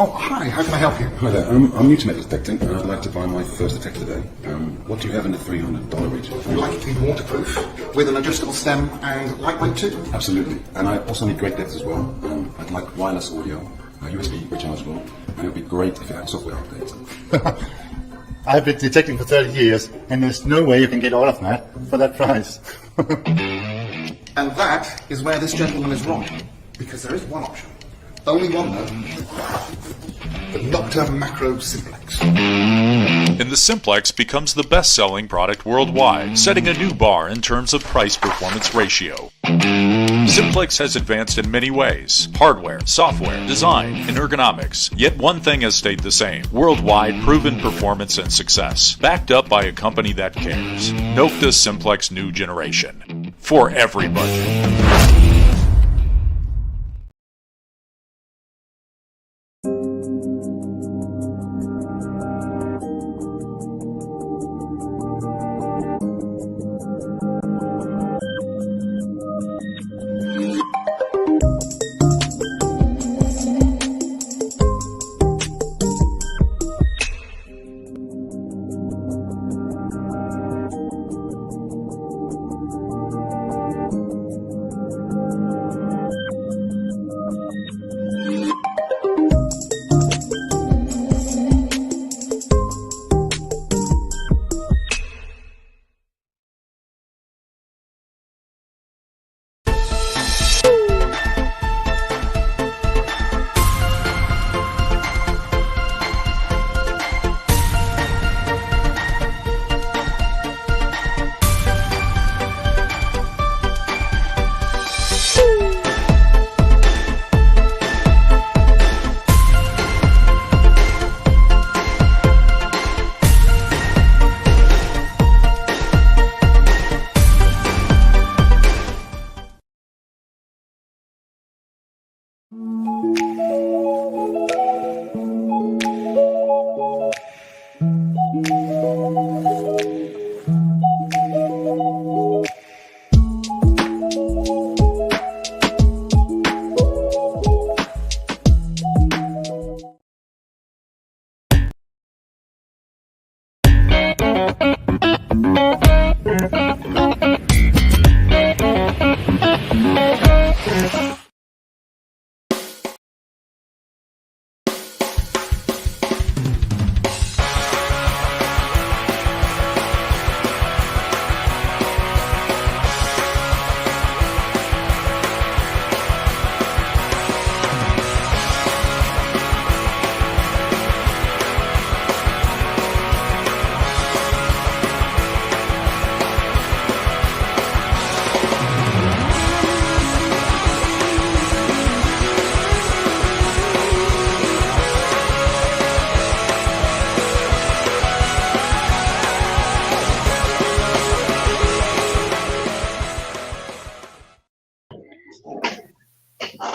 Oh, hi, how can I help you? Hi there, I'm new to metal detecting and I'd like to buy my first detector today. What do you have in the $300 region? Would you like it to be waterproof, with an adjustable stem and lightweight too? Absolutely, and I also need great depth as well. I'd like wireless audio, USB rechargeable, and it would be great if it had software updates. I've been detecting for 30 years, and there's no way you can get all of that for that price. And that is where this gentleman is wrong, because there is one option. Only one though. The Nocta Macro Simplex. And the Simplex becomes the best-selling product worldwide, setting a new bar in terms of price-performance ratio. Simplex has advanced in many ways: hardware, software, design, and ergonomics. Yet one thing has stayed the same: worldwide proven performance and success, backed up by a company that cares. Nocta Simplex New Generation. For every budget.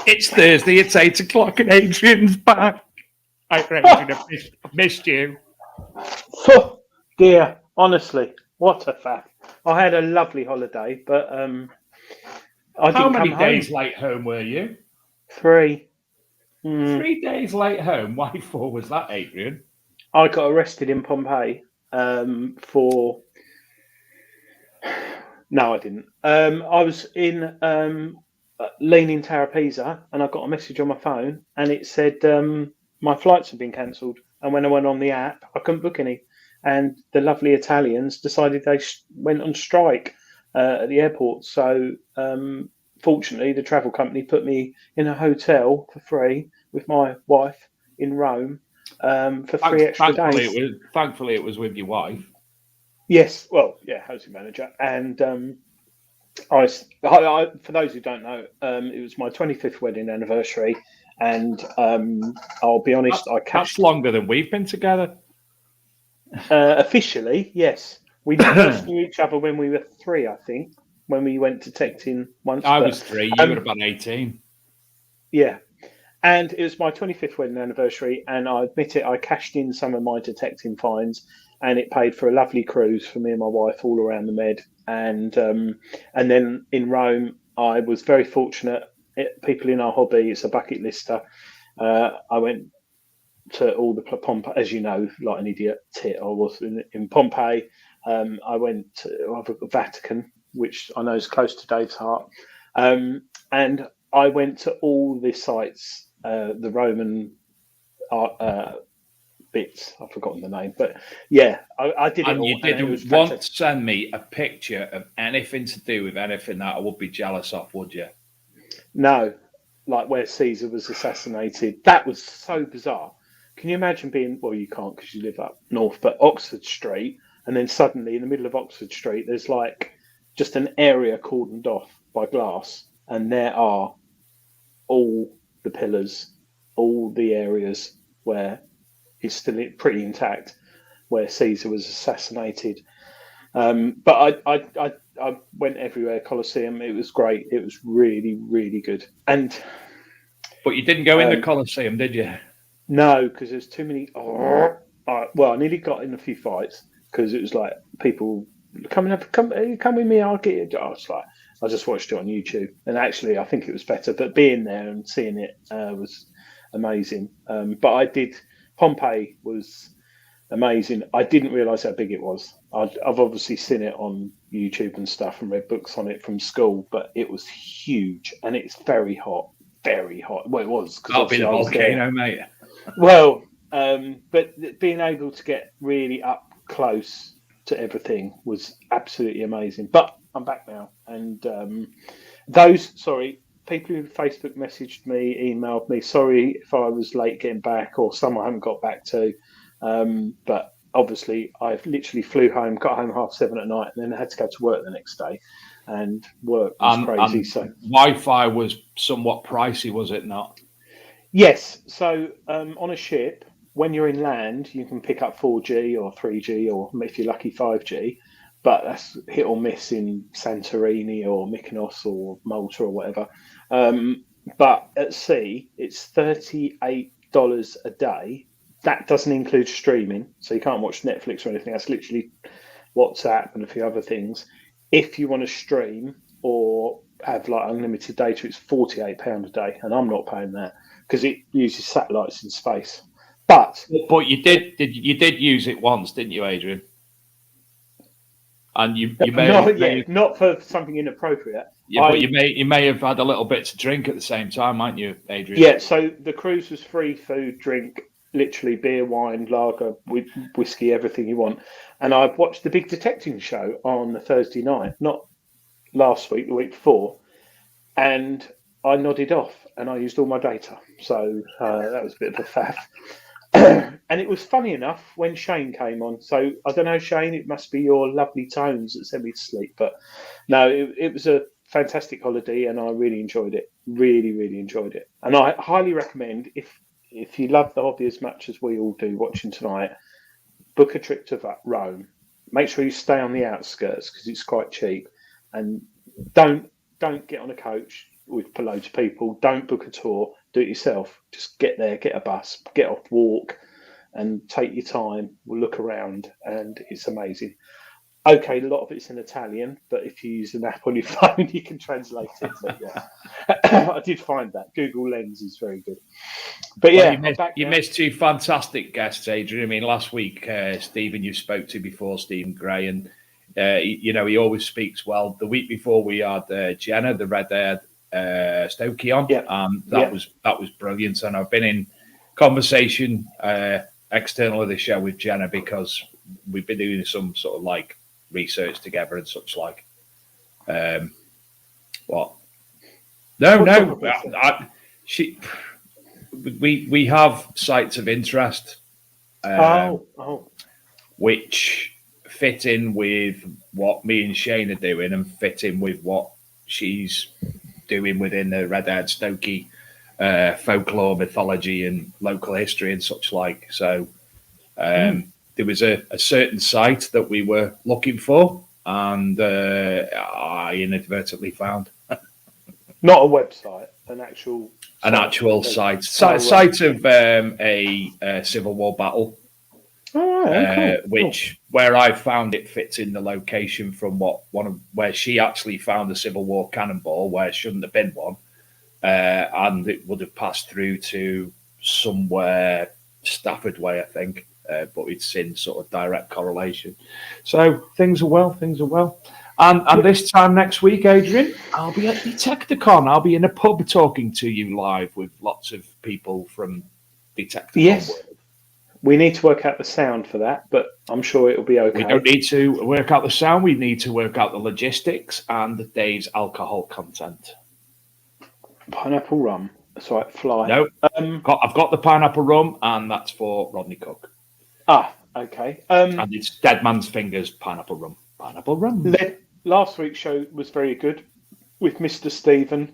It's Thursday, it's 8 o'clock, and Adrian's back. Adrian, I've missed you. Oh, dear, honestly, what a fact. I had a lovely holiday, but I didn't How many come days home. late home were you? 3. 3 days late home. Why 4 was that, Adrian? I got arrested in Pompeii for... No, I didn't. I was in Leaning Tower Pisa, and I got a message on my phone, and it said my flights had been cancelled. And when I went on the app, I couldn't book any. And the lovely Italians decided they went on strike at the airport. So fortunately, the travel company put me in a hotel for free with my wife in Rome for 3 extra days. Thankfully, it was with your wife. Yes, well, yeah, housing manager. And I, for those who don't know, it was my 25th wedding anniversary. And I'll be honest, That's longer than we've been together. Officially, yes. We first knew each other when we were 3, I think, when we went detecting once. I was 3, you were about 18. Yeah. And it was my 25th wedding anniversary, and I admit it, I cashed in some of my detecting fines, and it paid for a lovely cruise for me and my wife all around the Med. And then in Rome, I was very fortunate. People in our hobby, it's a bucket lister. I went to all the Pompeii, as you know, like an idiot tit I was in Pompeii. I went to Vatican, which I know is close to Dave's heart, and I went to all the sites, the Roman art bits. I've forgotten the name, but yeah, I did it And all. you didn't want to send me a picture of anything to do with anything that I would be jealous of, would you? No, like where Caesar was assassinated. That was so bizarre. Can you imagine being, well, you can't because you live up north, but Oxford Street, and then suddenly in the middle of Oxford Street, there's like just an area cordoned off by glass, and there are all the pillars, all the areas where it's still pretty intact, where Caesar was assassinated. But I went everywhere, Colosseum. It was great. It was really, really good. But you didn't go in the Colosseum, did you? No, because there's too many. Well, I nearly got in a few fights because it was like people come with me. I'll get you. I was like, I just watched it on YouTube, and actually, I think it was better. But being there and seeing it was amazing. But I did. Pompeii was amazing. I didn't realise how big it was. I've obviously seen it on YouTube and stuff and read books on it from school, but it was huge and it's very hot. Very hot. Well, it was. I'll be the volcano, mate. Well, but being able to get really up close to everything was absolutely amazing. But I'm back now, and people who Facebook messaged me, emailed me. Sorry if I was late getting back, or some I haven't got back to. But obviously, I've literally flew home, got home 7:30 at night, and then I had to go to work the next day, and work was crazy. So Wi-Fi was somewhat pricey, was it not? Yes. So on a ship, when you're in land, you can pick up 4G or 3G, or if you're lucky, 5G. But that's hit or miss in Santorini or Mykonos or Malta or whatever. But at sea, it's $38 a day. That doesn't include streaming, so you can't watch Netflix or anything. That's literally WhatsApp and a few other things. If you want to stream or have like unlimited data, it's £48 a day, and I'm not paying that because it uses satellites in space. But you did use it once, didn't you, Adrian? And you may not for something inappropriate. Yeah, but you may have had a little bit to drink at the same time, mightn't you, Adrian? Yeah. So the cruise was free food, drink, literally beer, wine, lager, whiskey, everything you want. And I watched the Big Detecting Show on the Thursday night, not last week, the week before, and I nodded off and I used all my data. So that was a bit of a faff. And it was funny enough when Shane came on. So I don't know, Shane, it must be your lovely tones that sent me to sleep. But no, it was a fantastic holiday and I really enjoyed it. Really, really enjoyed it. And I highly recommend, if you love the hobby as much as we all do watching tonight, book a trip to Rome. Make sure you stay on the outskirts because it's quite cheap. And don't get on a coach with loads of people. Don't book a tour. Do it yourself. Just get there, get a bus, get off, walk, and take your time. We'll look around, and it's amazing. Okay, a lot of it's in Italian, but if you use an app on your phone, you can translate it. But yeah, I did find that Google Lens is very good. But yeah, you missed two fantastic guests, Adrian. I mean, last week, Stephen, you spoke to before, Stephen Gray, and he always speaks well. The week before, we had Jenna, the red-haired Stokey on. That was brilliant. And I've been in conversation external of the show with Jenna because we've been doing some sort of like research together and such like. We have sites of interest which fit in with what me and Shane are doing and fit in with what she's doing within the red-haired Stokey folklore, mythology and local history and such like. So there was a certain site that we were looking for and I inadvertently found. Not a website, an actual site. Site of a Civil War battle. Where I found it fits in the location from where she actually found a Civil War cannonball where it shouldn't have been one, and it would have passed through to somewhere Stafford way, I think, but it's in sort of direct correlation. So things are well, And this time next week, Adrian, I'll be at Detecticon. I'll be in a pub talking to you live with lots of people from Detecticon. Yes. World. We need to work out the sound for that, but I'm sure it'll be okay. We don't need to work out the sound. We need to work out the logistics and the day's alcohol content. Pineapple rum. That's right, fly. No, I've got the pineapple rum, and that's for Rodney Cook. Okay. And it's Dead Man's Fingers pineapple rum. Pineapple rum. Last week's show was very good with Mr. Stephen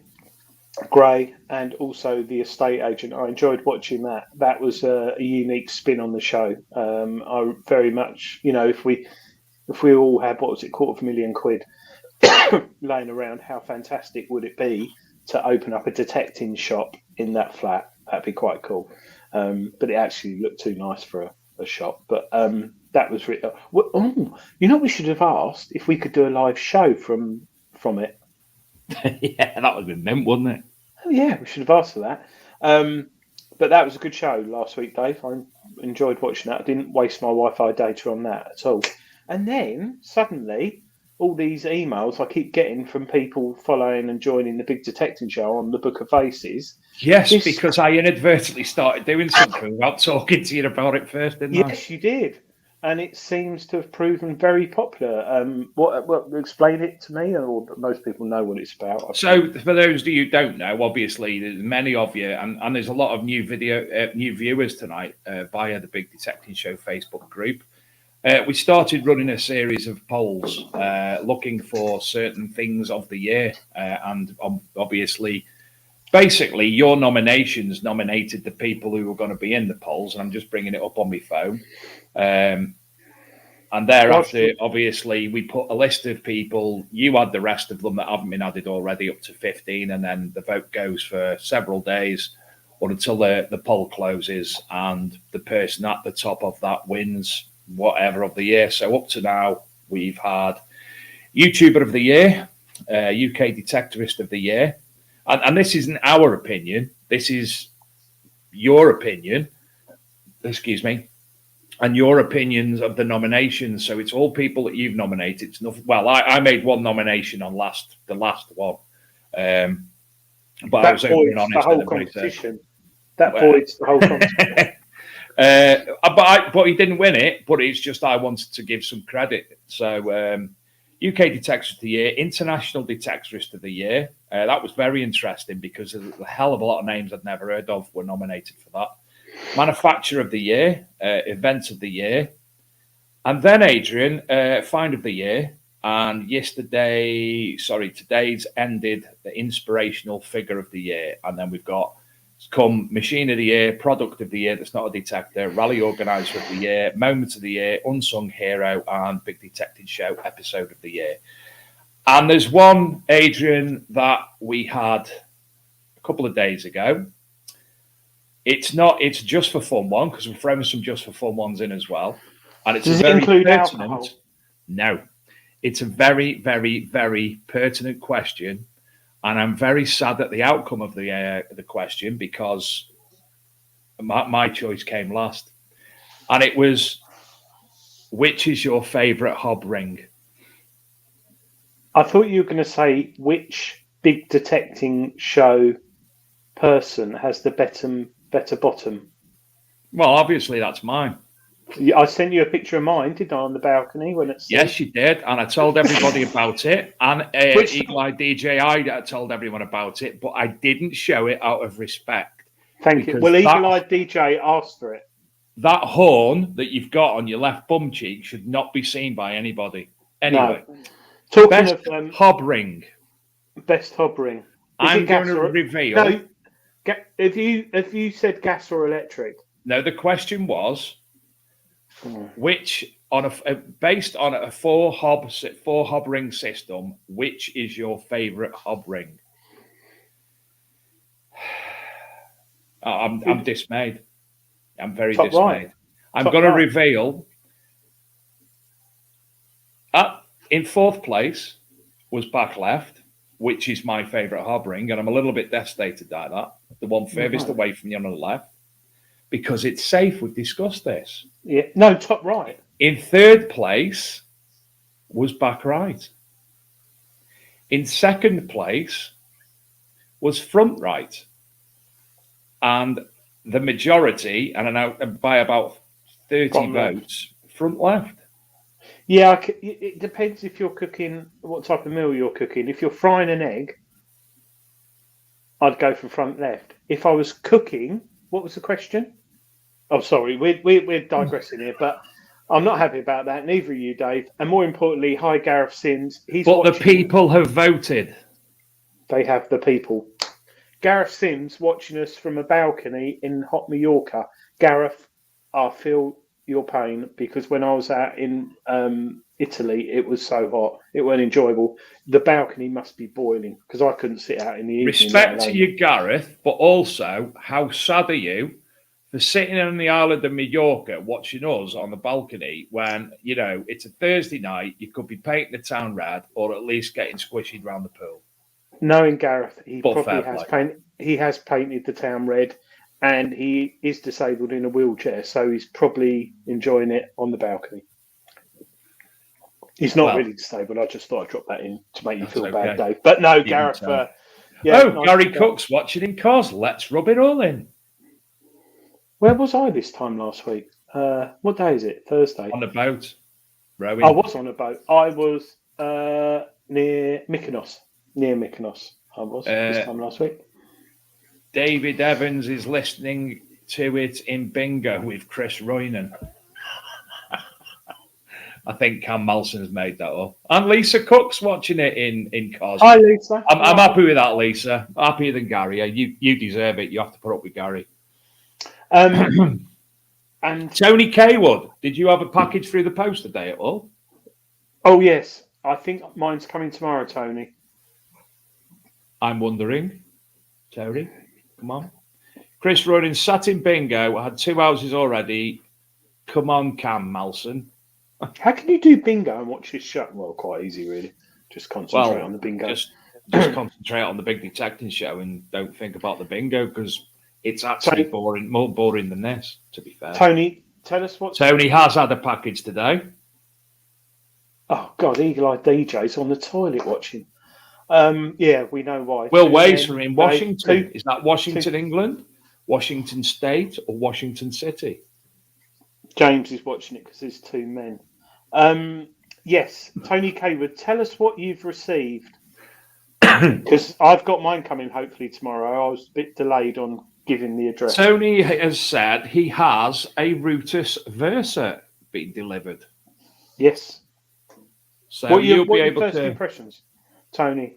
Gray and also the estate agent. I enjoyed watching that. That was a unique spin on the show. I very much, if we all had, what was it, £250,000 laying around, how fantastic would it be to open up a detecting shop in that flat? That'd be quite cool. But it actually looked too nice for a shop. But that was really. We should have asked if we could do a live show from it. Yeah, that would have been mint, wouldn't it? Oh, yeah, we should have asked for that. But that was a good show last week, Dave. I enjoyed watching that. I didn't waste my Wi-Fi data on that at all. And then suddenly, all these emails I keep getting from people following and joining the Big Detecting Show on the Book of Faces. Yes, because I inadvertently started doing something without talking to you about it first, didn't I? Yes, you did. And it seems to have proven very popular. What explain it to me, or most people know what it's about. So, for those of you who don't know, obviously, there's many of you, and there's a lot of new viewers tonight via the Big Detecting Show Facebook group. We started running a series of polls looking for certain things of the year, and obviously, basically, your nominations nominated the people who were going to be in the polls, and I'm just bringing it up on my phone. And thereafter, obviously, we put a list of people. You had the rest of them that haven't been added already, up to 15, and then the vote goes for several days or until the poll closes, and the person at the top of that wins whatever of the year. So up to now, we've had YouTuber of the year, UK Detectorist of the year, and this isn't our opinion. This is your opinion. Excuse me. And your opinions of the nominations. So it's all people that you've nominated. It's nothing. Well, I made one nomination on the last one, but I was open and honest. The whole competition. That voids the whole competition. But he didn't win it. But it's just I wanted to give some credit. So UK Detectorist of the Year, International Detectorist of the Year. That was very interesting because there's a hell of a lot of names I'd never heard of were nominated for that. Manufacturer of the Year, Event of the Year, and then Adrian, Find of the Year, and today's ended the Inspirational Figure of the Year, and then we've got Machine of the Year, Product of the Year that's not a detector, Rally Organizer of the Year, Moment of the Year, Unsung Hero, and Big Detecting Show Episode of the Year. And there's one, Adrian, that we had a couple of days ago. It's just for fun one, because we're throwing some just for fun ones in as well. And it's Does it include alcohol? No. It's a very, very, very pertinent question. And I'm very sad at the outcome of the question because my choice came last. And it was, which is your favourite hob ring? I thought you were going to say, which Big Detecting Show person has the better bottom? Well, obviously that's mine. I sent you a picture of mine, didn't I, on the balcony when it's. Yes, you did, and I told everybody about it. And Eagle Eye DJI, I told everyone about it, but I didn't show it out of respect. Thank you. Well, Eagle Eye DJ asked for it. That horn that you've got on your left bum cheek should not be seen by anybody. Anyway, no. Talking best of hob ring. Best hob ring. I'm going to reveal. No, if you said gas or electric. No, the question was which based on a four hob ring system. Which is your favourite hob ring? I'm dismayed. I'm very dismayed. Right. I'm going to reveal. In fourth place was back left, which is my favourite hob ring, and I'm a little bit devastated by that. The one furthest away from you on the left. because it's safe. We've discussed this. Yeah, no, top right. In third place was back right. In second place was front right. And the majority, and I know by about 30 Front left. votes, front left. Yeah, it depends if you're cooking, what type of meal you're cooking. If you're frying an egg, I'd go for front left. If I was cooking, what was the question? Oh, sorry, we're digressing here, but I'm not happy about that. Neither are you, Dave. And more importantly, hi, Gareth Sims. But the people have voted. They have the people. Gareth Sims watching us from a balcony in hot Mallorca. Gareth, I feel your pain because when I was out in Italy, it was so hot. It wasn't enjoyable. The balcony must be boiling because I couldn't sit out in the evening. Respect to you, Gareth, but also, how sad are you for sitting on the island of Mallorca watching us on the balcony when, you know, it's a Thursday night, you could be painting the town red or at least getting squished around the pool. Knowing Gareth, he But probably has painted the town red, and he is disabled in a wheelchair, so he's probably enjoying it on the balcony. He's not really disabled. I just thought I'd drop that in to make you feel bad, Dave. But no, Gareth. Nice Gary Cook's watching in Cos. Let's rub it all in. Where was I this time last week? What day is it? Thursday. On a boat. Rowing. I was on a boat. I was near Mykonos. Near Mykonos, I was this time last week. David Evans is listening to it in bingo with Chris Roynan. I think Cam Malson's made that up. And Lisa Cook's watching it in Cos. Hi, Lisa. I'm happy with that, Lisa. Happier than Gary. You deserve it. You have to put up with Gary. And Tony Kaywood, did you have a package through the post today at all? Oh, yes. I think mine's coming tomorrow, Tony. I'm wondering. Tony, come on. Chris Roynan sat in bingo, had 2 houses already. Come on, Cam Malson. How can you do bingo and watch this show? Well, quite easy, really. Just concentrate on the bingo. Just concentrate on the big detecting show and don't think about the bingo because it's actually more boring than this, to be fair. Tony, tell us what... Tony has had a package today. Oh, God, eagle-eyed DJ's on the toilet watching. Yeah, we know why. Will Ways from in Washington. Is that Washington, England, Washington State, or Washington City? James is watching it because there's 2 men. Yes, Tony Kaywood, tell us what you've received. Because I've got mine coming hopefully tomorrow. I was a bit delayed on giving the address. Tony has said he has a Rutus Versa being delivered. Yes. So what you'll be are your able first to... impressions, Tony?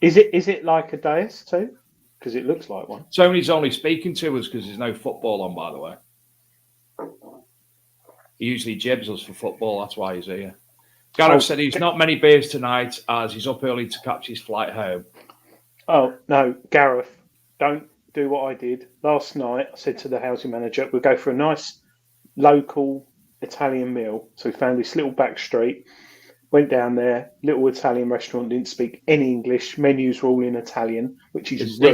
Is it like a Deus too? Because it looks like one. Tony's only speaking to us because there's no football on, by the way. He usually jibs us for football. That's why he's here. Gareth said he's not many beers tonight as he's up early to catch his flight home. Oh, no, Gareth, don't do what I did. Last night, I said to the housing manager, we'll go for a nice local Italian meal. So we found this little back street, went down there, little Italian restaurant, didn't speak any English. Menus were all in Italian, which is rude.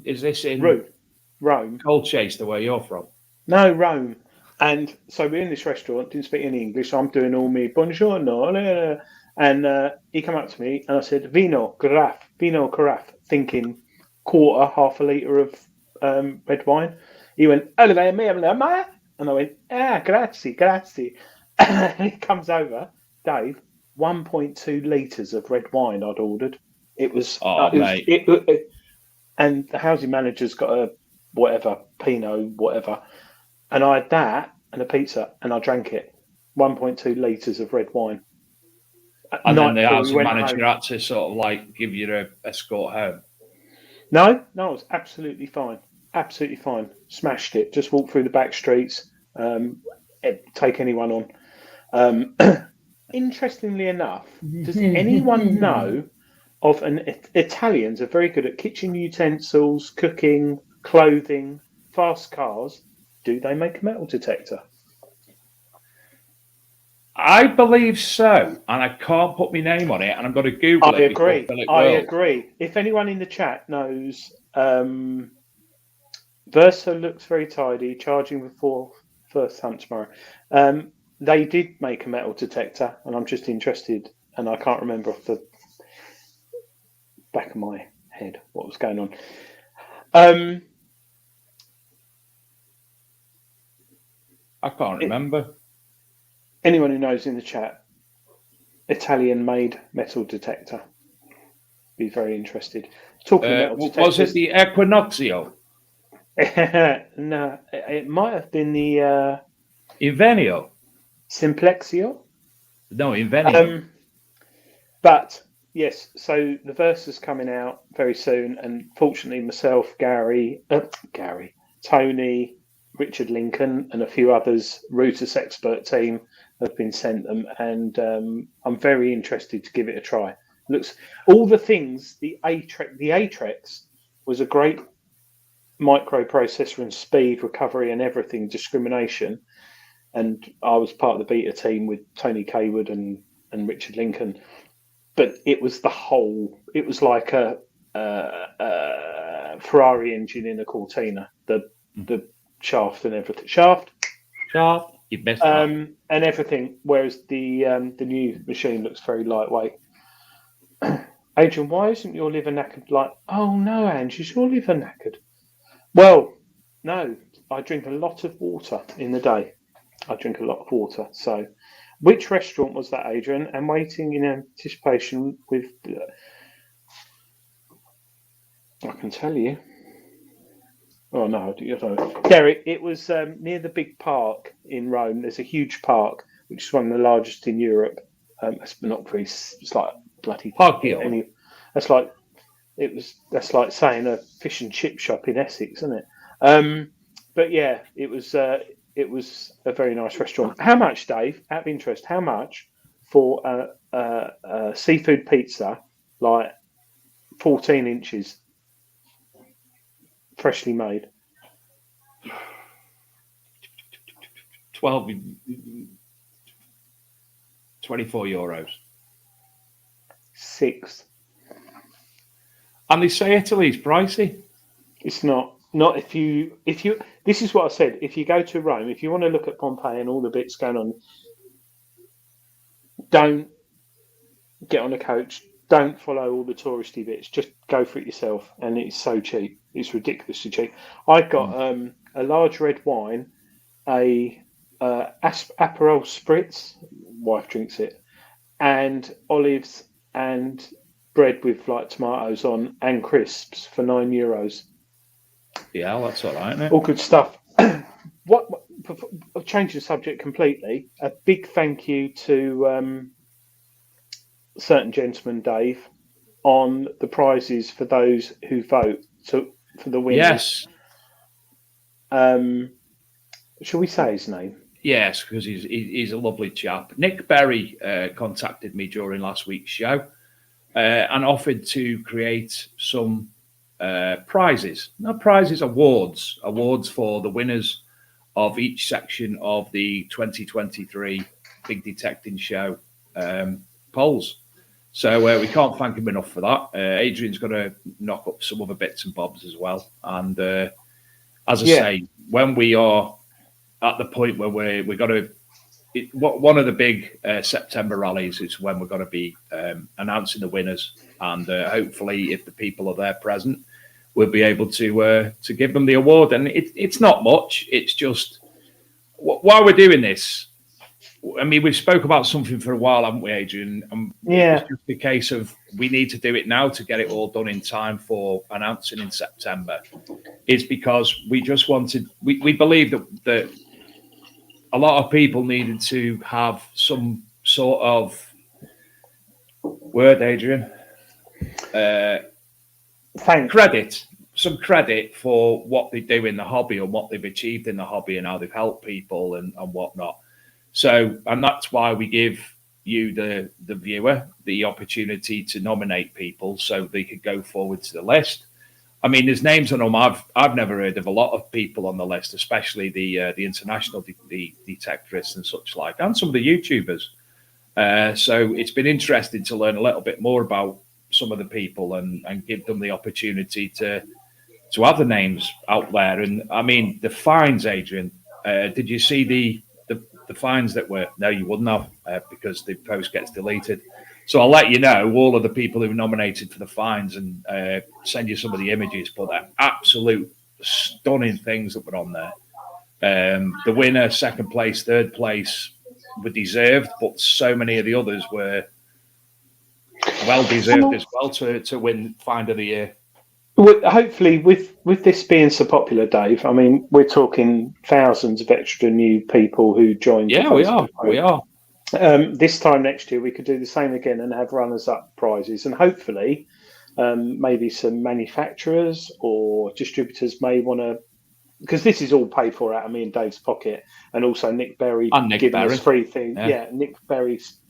Is this in rude. Rome? Colchester, where you're from? No, Rome. And so we're in this restaurant, didn't speak any English. I'm doing all me buongiorno, and he came up to me and I said vino carafe, thinking quarter, half a litre of red wine. He went and I went grazie. And he comes over, Dave, 1.2 litres of red wine I'd ordered. It was mate. And the housing manager's got a whatever Pinot whatever. And I had that and a pizza, and I drank it. 1.2 litres of red wine. And then the housing manager had to sort of like give you an escort home. No, it was absolutely fine. Absolutely fine. Smashed it. Just walked through the back streets. Take anyone on. Interestingly enough, does anyone know of Italians are very good at kitchen utensils, cooking, clothing, fast cars. Do they make a metal detector? I believe so, and I can't put my name on it, and I'm going to Google it. I agree. If anyone in the chat knows Versa looks very tidy, charging before first hunt tomorrow. They did make a metal detector, and I'm just interested, and I can't remember off the back of my head what was going on. I can't remember. Anyone who knows in the chat, Italian-made metal detector, be very interested. Talking metal detectors, Was it the Equinoxio? No, it might have been the Invenio? Simplexio. No, Invenio. But yes, so the Versa's coming out very soon, and fortunately, myself, Tony, Richard Lincoln, and a few others, Routus expert team have been sent them, and I'm very interested to give it a try. Looks all the things. The Atrex was a great microprocessor and speed, recovery, and everything discrimination. And I was part of the beta team with Tony Kaywood and Richard Lincoln. But it was the whole. It was like a Ferrari engine in a Cortina. The shaft and everything. Shaft. You best And everything. Whereas the new machine looks very lightweight. Adrian, why isn't your liver knackered? Like, oh no, Ange, is your liver knackered? Well, no, I drink a lot of water in the day. So, which restaurant was that, Adrian? I'm waiting in anticipation with. I can tell you. Oh no, you don't. Derek, it was near the big park in Rome. There's a huge park, which is one of the largest in Europe. It's not very. It's like bloody Parkio. That's like saying a fish and chip shop in Essex, isn't it? But yeah, it was a very nice restaurant. How much, Dave? Out of interest, how much for a seafood pizza, like 14 inches, freshly made? 24 euros. 6. And they say Italy's pricey. It's not if you this is what I said, if you go to Rome, if you want to look at Pompeii and all the bits going on, don't get on a coach, don't follow all the touristy bits, just go for it yourself, and it's so cheap. It's ridiculously cheap. I got a large red wine, a Aperol Spritz, wife drinks it, and olives and bread with like tomatoes on and crisps for €9. Yeah, that's all right, isn't it? All good stuff. What changing the subject completely, a big thank you to certain gentlemen, Dave, on the prizes for those who vote for the winners. Yes. Shall we say his name? Yes, because he's a lovely chap. Nick Berry contacted me during last week's show and offered to create some prizes. Not prizes, awards for the winners of each section of the 2023 Big Detecting Show polls. So we can't thank him enough for that. Adrian's going to knock up some other bits and bobs as well. And as I say, when we are at the point where we're going to, one of the big September rallies is when we're going to be announcing the winners, and hopefully, if the people are there present, we'll be able to give them the award. And it's not much; it's just while we're doing this. I mean, we've spoke about something for a while, haven't we, Adrian? It's just a case of we need to do it now to get it all done in time for announcing in September. It's because we just wanted, we believe that a lot of people needed to have some sort of word, Adrian, some credit for what they do in the hobby and what they've achieved in the hobby and how they've helped people and whatnot. So, and that's why we give you, the viewer, the opportunity to nominate people so they could go forward to the list. I mean, there's names on them I've never heard of a lot of people on the list, especially the international detectorists and such like, and some of the YouTubers. So it's been interesting to learn a little bit more about some of the people and give them the opportunity to other names out there. And I mean, the fines, Adrian. Did you see the fines that were? No, you wouldn't have because the post gets deleted. So I'll let you know all of the people who nominated for the fines and send you some of the images. But they're absolute stunning things that were on there. The winner, second place, third place were deserved, but so many of the others were well deserved as well to win Find of the Year. Hopefully, with this being so popular, Dave, I mean, we're talking thousands of extra new people who joined. Yeah, we are. This time next year, we could do the same again and have runners-up prizes, and hopefully, maybe some manufacturers or distributors may want to, because this is all paid for out of me and Dave's pocket, and also Nick Berry giving us free thing. Yeah, Nick Berry's,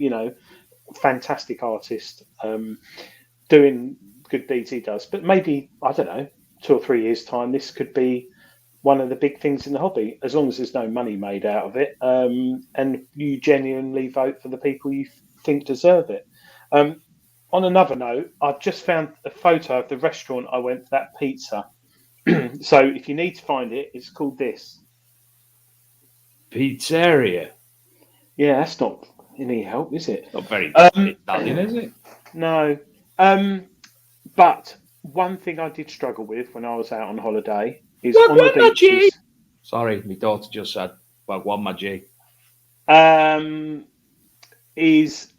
fantastic artist, doing good deeds he does. But maybe, I don't know, 2 or 3 years' time, this could be one of the big things in the hobby, as long as there's no money made out of it, and you genuinely vote for the people you think deserve it. On another note, I've just found a photo of the restaurant I went for that pizza. So if you need to find it, it's called this. Pizzeria. Yeah, that's not any help, is it? Not very Italian, is it? No. But one thing I did struggle with when I was out on holiday is on the beaches. Sorry, my daughter just said, well, one my G. Is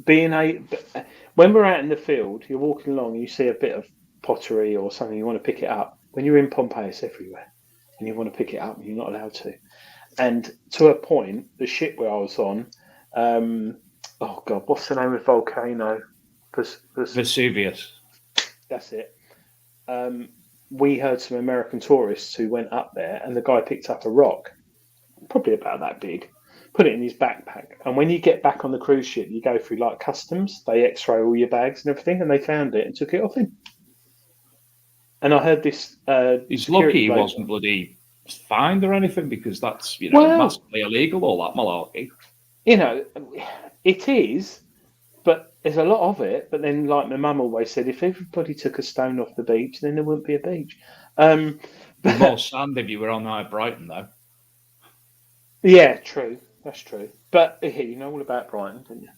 being when we're out in the field, you're walking along, you see a bit of pottery or something, you want to pick it up. When you're in Pompeii, it's everywhere, and you want to pick it up, and you're not allowed to. And to a point, the ship where I was on, oh God, what's the name of the volcano? Vesuvius. That's it. We heard some American tourists who went up there, and the guy picked up a rock, probably about that big, put it in his backpack. And when you get back on the cruise ship, you go through like customs. They X-ray all your bags and everything, and they found it and took it off him. And I heard this. He's lucky he wasn't bloody fined or anything, because that's massively illegal, all that malarkey. It is, but there's a lot of it. But then, like my mum always said, if everybody took a stone off the beach, then there wouldn't be a beach. More sand if you were on that Brighton, though. Yeah, true. That's true. But you know all about Brighton, don't you?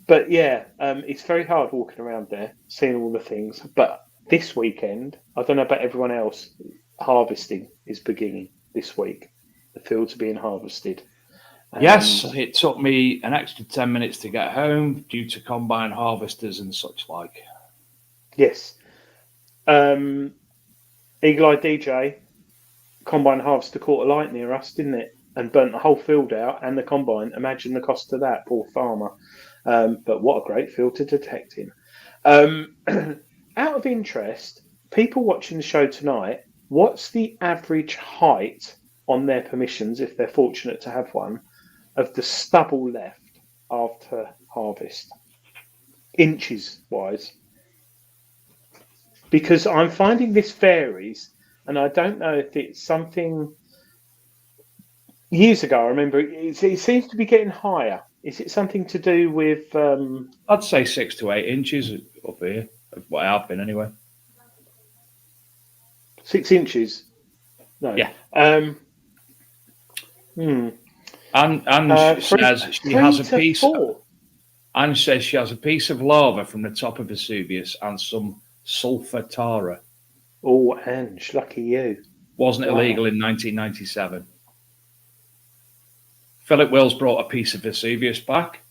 But yeah, it's very hard walking around there, seeing all the things. But this weekend, I don't know about everyone else, harvesting is beginning this week. The fields are being harvested. Yes, it took me an extra 10 minutes to get home due to combine harvesters and such like. Yes. Eagle Eye DJ, combine harvester caught a light near us, didn't it? And burnt the whole field out and the combine. Imagine the cost of that, poor farmer. But what a great field to detect in. Out of interest, people watching the show tonight, what's the average height on their permissions, if they're fortunate to have one, of the stubble left after harvest? Inches wise. Because I'm finding this varies, and I don't know if it's something. Years ago, I remember it seems to be getting higher. Is it something to do with? I'd say 6 to 8 inches up here, of what I've been anyway. 6 inches? No. Yeah. And says she has a piece. Anne says she has a piece of lava from the top of Vesuvius and some sulfur tara. Oh, Ange, lucky you. Wasn't illegal in 1997. Philip Wills brought a piece of Vesuvius back.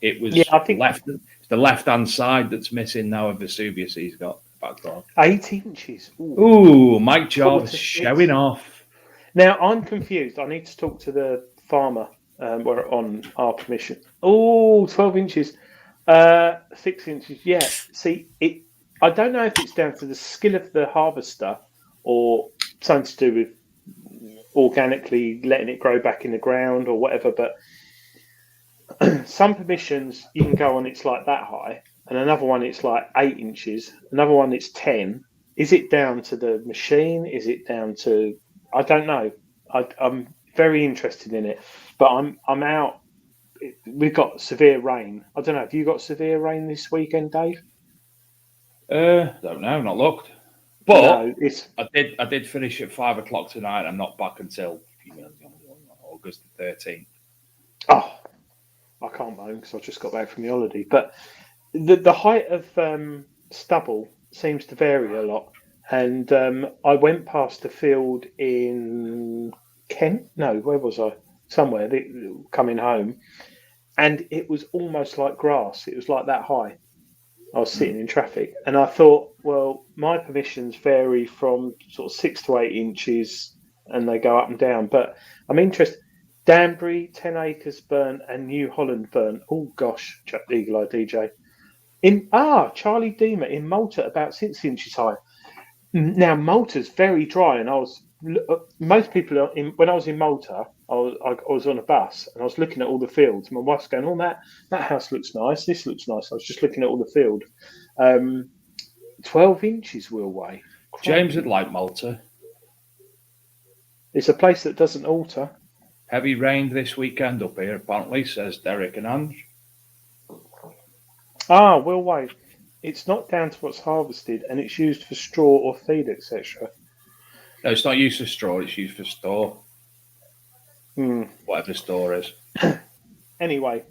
It was the left-hand side that's missing now of Vesuvius he's got back on. 8 inches. Ooh, Mike Jarvis showing off. Now, I'm confused. I need to talk to the farmer on our permission. Oh, 12 inches. 6 inches. Yeah. See, I don't know if it's down to the skill of the harvester or something to do with organically letting it grow back in the ground or whatever, but some permissions you can go on, it's like that high, and another one it's like 8 inches, another one it's 10. Is it down to the machine? Is it down to, I don't know. I'm very interested in it, but I'm out. We've got severe rain. I don't know, have you got severe rain this weekend, Dave? Don't know, not looked. But it's I did finish at 5 o'clock tonight. I'm not back until August the 13th. oh, I can't moan because I just got back from the holiday. But the height of stubble seems to vary a lot. And I went past a field in Kent. No, where was I? Somewhere coming home, and it was almost like grass. It was like that high. I was sitting in traffic, and I thought, well, my permissions vary from sort of 6 to 8 inches, and they go up and down. But I'm interested. Danbury, 10 acres burnt, and New Holland burnt. Oh gosh, Eagle Eye DJ. Charlie Deemer in Malta, about 6 inches high. Now Malta's very dry, and most people when I was in Malta, I was on a bus and I was looking at all the fields. My wife's going, "Oh, that house looks nice. This looks nice." I was just looking at all the field. 12 inches will weigh. James would like Malta. It's a place that doesn't alter. Heavy rain this weekend up here, apparently, says Derek and Ange. Will weigh. It's not down to what's harvested, and it's used for straw or feed, etc. No, it's not used for straw. It's used for store. Whatever store is. Anyway,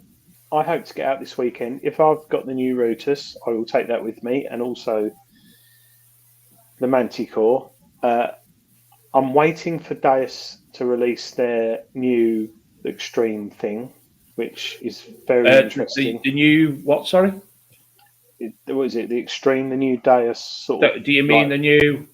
I hope to get out this weekend. If I've got the new Rotus, I will take that with me, and also the Manticore. I'm waiting for Deus to release their new Extreme thing, which is very interesting. The new what? Sorry. What is it? The Extreme, the new Deus sort of. Do you mean the new?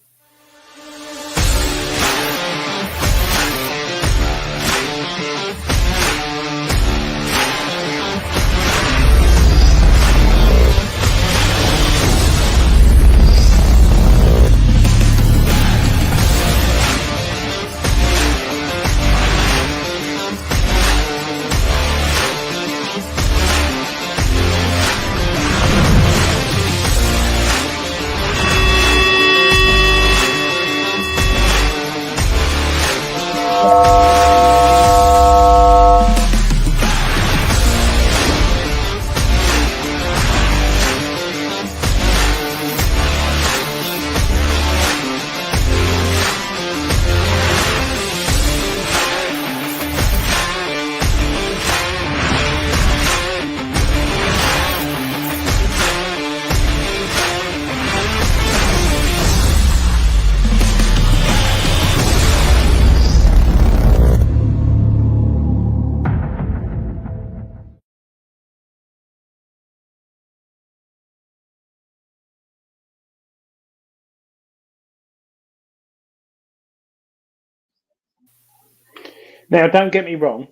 Now, don't get me wrong.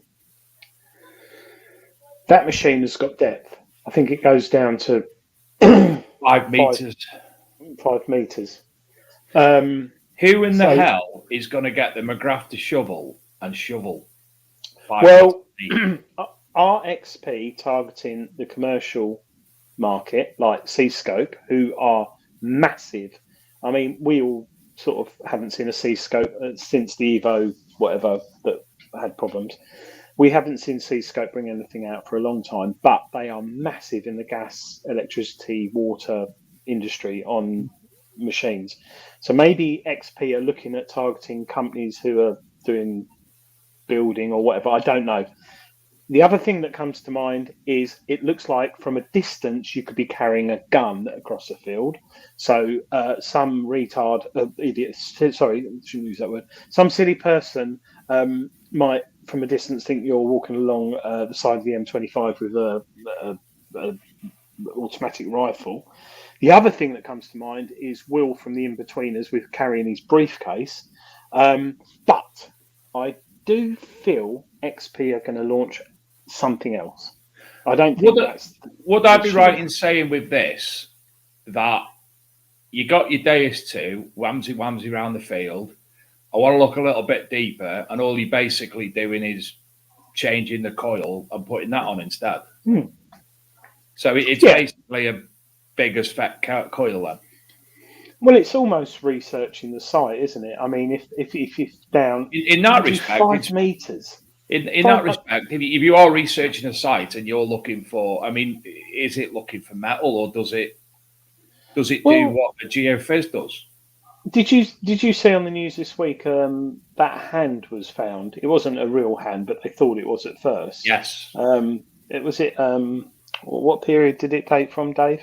That machine has got depth. I think it goes down to 5 meters. 5 meters. Who in the hell is going to get the McGrath to shovel 5 Well, meters? RXP targeting the commercial market, like Seascope, who are massive. I mean, we all sort of haven't seen a Seascope since the Evo, whatever, that had problems. We haven't seen Seascope bring anything out for a long time, but they are massive in the gas, electricity, water industry on machines. So maybe XP are looking at targeting companies who are doing building or whatever. I don't know. The other thing that comes to mind is it looks like from a distance you could be carrying a gun across a field. So some retard, idiot, sorry, I shouldn't use that word. Some silly person might, from a distance, think you're walking along the side of the M25 with a automatic rifle. The other thing that comes to mind is Will from the In-Betweeners with carrying his briefcase. But I do feel XP are going to launch something else. I don't think would I be right in saying with this that you got your Deus 2 whamsy around the field? I want to look a little bit deeper, and all you're basically doing is changing the coil and putting that on instead. So it's basically a bigger spec coil then. Well, it's almost researching the site, isn't it? I mean, if you're down in that respect, 5 meters. In that respect, if you are researching a site and you're looking for, I mean, is it looking for metal or does it do what a geophys does? Did you see on the news this week that hand was found? It wasn't a real hand, but they thought it was at first. Yes. It was it. What period did it date from, Dave?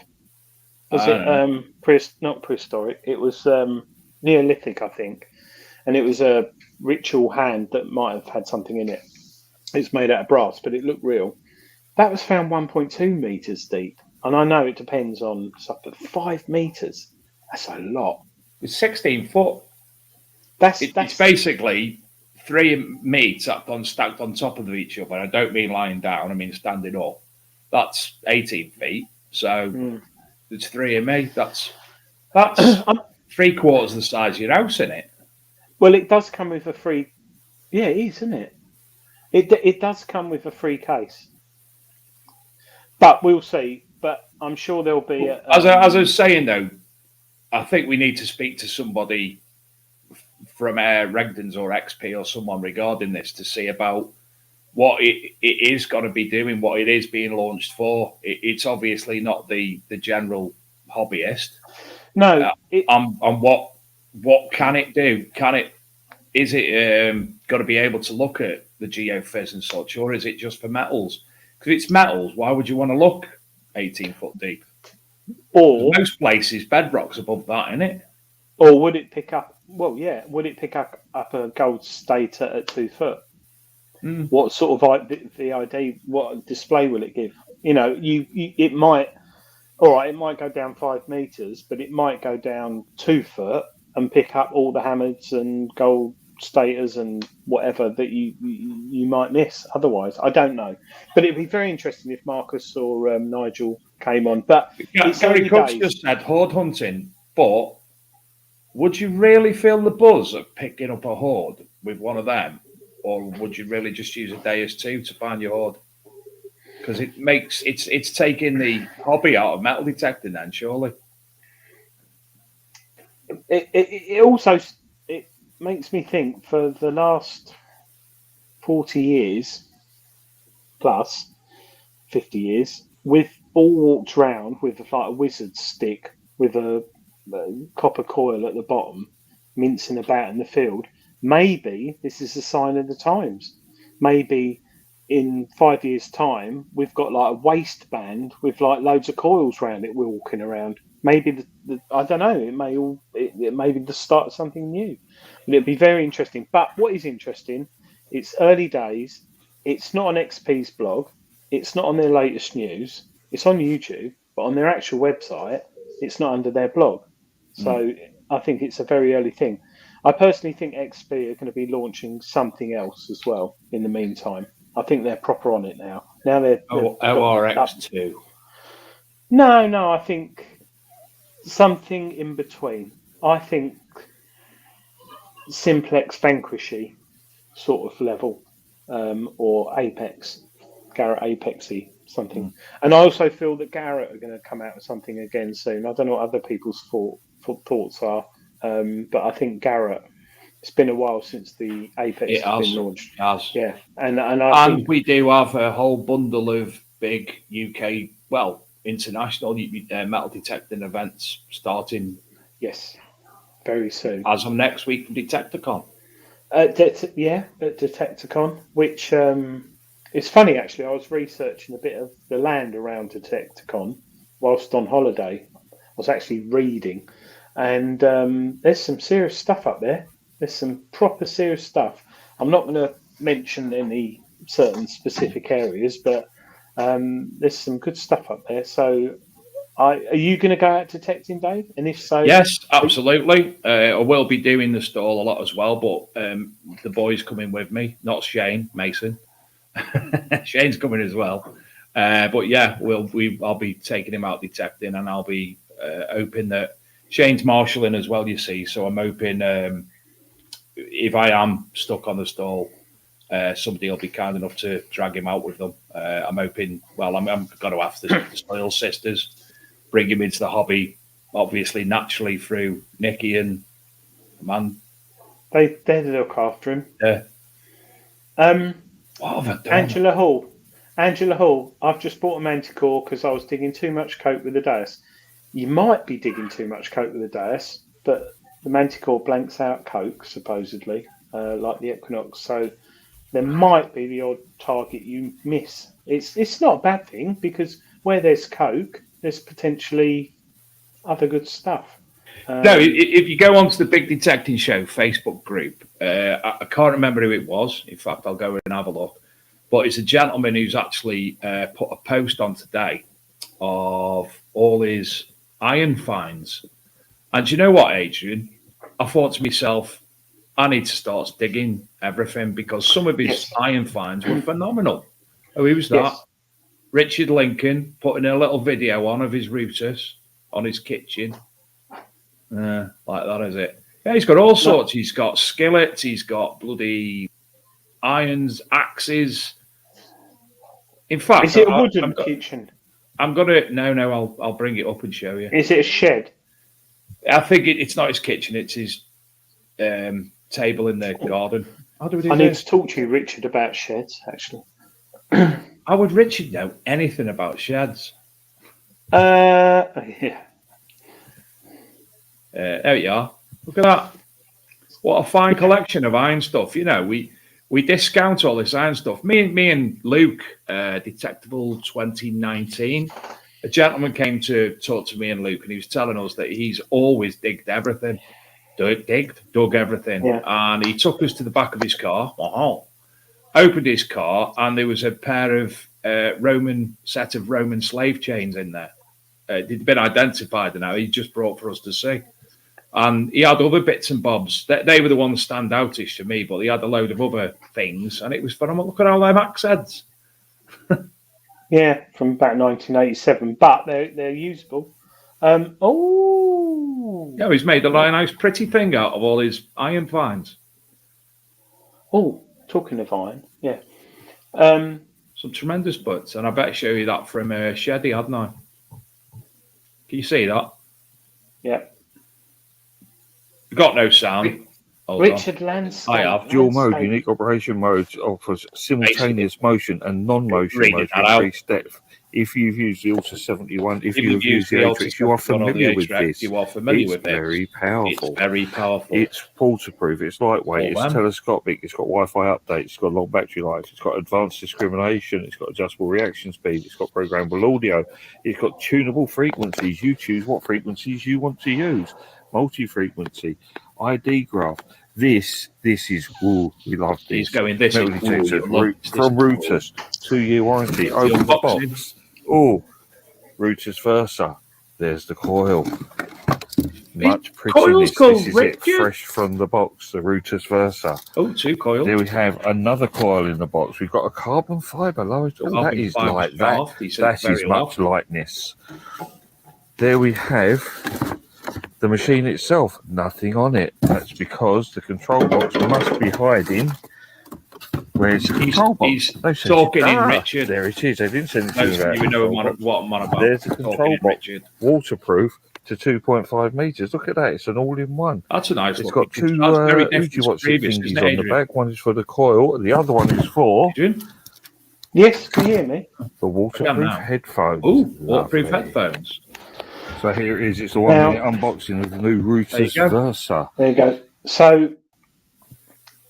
Was it not prehistoric? It was Neolithic, I think, and it was a ritual hand that might have had something in it. It's made out of brass, but it looked real. That was found 1.2 meters deep, and I know it depends on stuff, but 5 meters. That's a lot. It's 16 foot. It's basically 3 meats stacked on top of each other. I don't mean lying down, I mean standing up. That's 18 feet. So it's 3 of me. That's 3/4 the size of your house, isn't it? Well, it does come with a free. Yeah, it is, isn't it? It does come with a free case. But we'll see. But I'm sure there'll be. As I was saying, though, I think we need to speak to somebody from Regdens or XP or someone regarding this to see about what it is going to be doing, what it is being launched for. It's obviously not the general hobbyist. No. And what can it do? Is it going to be able to look at the geophys and such, or is it just for metals? Because it's metals, why would you want to look 18 foot deep? Or most places, bedrock's above that, isn't it? Or would it pick up? Well, yeah. Would it pick up a gold stater at 2 foot? What sort of the ID? What display will it give? You know, it might. All right, it might go down 5 meters, but it might go down 2 foot and pick up all the hammers and gold staters and whatever that you might miss otherwise. I don't know, but it'd be very interesting if Marcus or Nigel came on. But Gary Cook's just said horde hunting, but would you really feel the buzz of picking up a horde with one of them, or would you really just use a day as two to find your horde? Because it's taking the hobby out of metal detecting, then surely. It also makes me think, for the last 40 years plus 50 years, we've all walked around with like a wizard's stick with a copper coil at the bottom, mincing about in the field. Maybe this is a sign of the times. Maybe in 5 years' time, we've got like a waistband with like loads of coils around it. We're walking around. Maybe I don't know. It may be the start of something new. It'd be very interesting. But what is interesting? It's early days. It's not on XP's blog. It's not on their latest news. It's on YouTube, but on their actual website, it's not under their blog. So I think it's a very early thing. I personally think XP are going to be launching something else as well in the meantime. I think they're proper on it now. Now they're ORX2. No, I think something in between. I think Simplex Vanquishy sort of level, or Apex, Garrett Apexy something. And I also feel that Garrett are going to come out with something again soon. I don't know what other people's thoughts are, but I think Garrett. It's been a while since the Apex has been launched. It has. Yeah, and think we do have a whole bundle of big UK, international metal detecting events starting. Yes, very soon. As of next week from Detecticon. At Detecticon, which it's funny actually. I was researching a bit of the land around Detecticon whilst on holiday. I was actually reading, and there's some serious stuff up there. There's some proper serious stuff. I'm not going to mention any certain specific areas, but there's some good stuff up there. So, are you going to go out detecting, Dave? And if so, yes, absolutely. I will be doing the stall a lot as well, but the boys coming with me, not Shane Mason. Shane's coming as well. But yeah, I'll be taking him out detecting, and I'll be hoping that Shane's marshalling as well. You see, so I'm hoping. If I am stuck on the stall, somebody will be kind enough to drag him out with them. I'm hoping. Well, I'm going to have the Soil sisters bring him into the hobby, obviously naturally through Nikki and man. They look after him. Yeah. What have I done? Angela Hall. I've just bought a Manticore because I was digging too much coke with the Deus. You might be digging too much coke with the Deus, but the Manticore blanks out Coke, supposedly, like the Equinox. So there might be the odd target you miss. It's not a bad thing, because where there's Coke, there's potentially other good stuff. No, if you go onto the Big Detecting Show Facebook group, I can't remember who it was. In fact, I'll go and have a look. But it's a gentleman who's actually put a post on today of all his iron finds. And do you know what, Adrian? I thought to myself, I need to start digging everything, because some of his iron finds were phenomenal. Oh, who was that? Yes. Richard Lincoln putting a little video on of his routers on his kitchen. Like that, is it? Yeah, he's got all sorts. He's got skillets. He's got bloody irons, axes. In fact, Is it a wooden kitchen? I'm gonna no. I'll bring it up and show you. Is it a shed? I think it's not his kitchen. It's his table in the garden. How do we do I need this? to talk to you, Richard, about sheds. Actually, How would Richard know anything about sheds? yeah. There you are. Look at that. What a fine collection of iron stuff. You know, we discount all this iron stuff. Me and Luke, Detectable 2019, a gentleman came to talk to me and Luke, and he was telling us that he's always digged everything. Dug everything. Yeah. And he took us to the back of his car. Wow. Opened his car, and there was a pair of Roman slave chains in there. They'd been identified now. He just brought for us to see. And he had other bits and bobs. They were the ones stand outish to me, but he had a load of other things, and it was phenomenal. Look at all them axe heads. Yeah, from about 1987, but they're usable. Yeah, he's made a nice pretty thing out of all his iron finds. Oh, talking of iron, yeah. Some tremendous butts, and I better show you that from Sheddy, hadn't I? Can you see that? Yeah. Got no sound. Richard Lansdale. I have. Dual mode, unique operation mode offers simultaneous motion and non-motion mode for increased depth. If you've used the Ultra 71, if you've used the Atrix, you are familiar with this. You are familiar with it. It's very powerful. It's very powerful. It's waterproof, it's lightweight, it's telescopic, it's got Wi-Fi updates, it's got long battery life, it's got advanced discrimination, it's got adjustable reaction speed, it's got programmable audio, it's got tunable frequencies. You choose what frequencies you want to use. Multi-frequency, ID graph. This is we love this. He's going this from routers, 2-year warranty. Open the box. Oh, routers Versa. There's the coil. Much prettiness. This is it, fresh from the box. The routers Versa. Oh, 2 coils. There we have another coil in the box. We've got a carbon fibre lower. Oh, that is like that. That is much lightness. There we have the machine itself, nothing on it. That's because the control box must be hiding. Where's the control box? He's talking in, Richard. There it is. They didn't send it to me. You know what I'm on about. There's the control box. Waterproof to 2.5 meters. Look at that. It's an all-in-one. That's a nice. It's got two thingies on the back. One is for the coil, and the other one is for. Yes, can you hear me? The waterproof headphones. Oh, waterproof headphones. So here it is. It's the one with the unboxing of the new Routers Versa. There you go. So,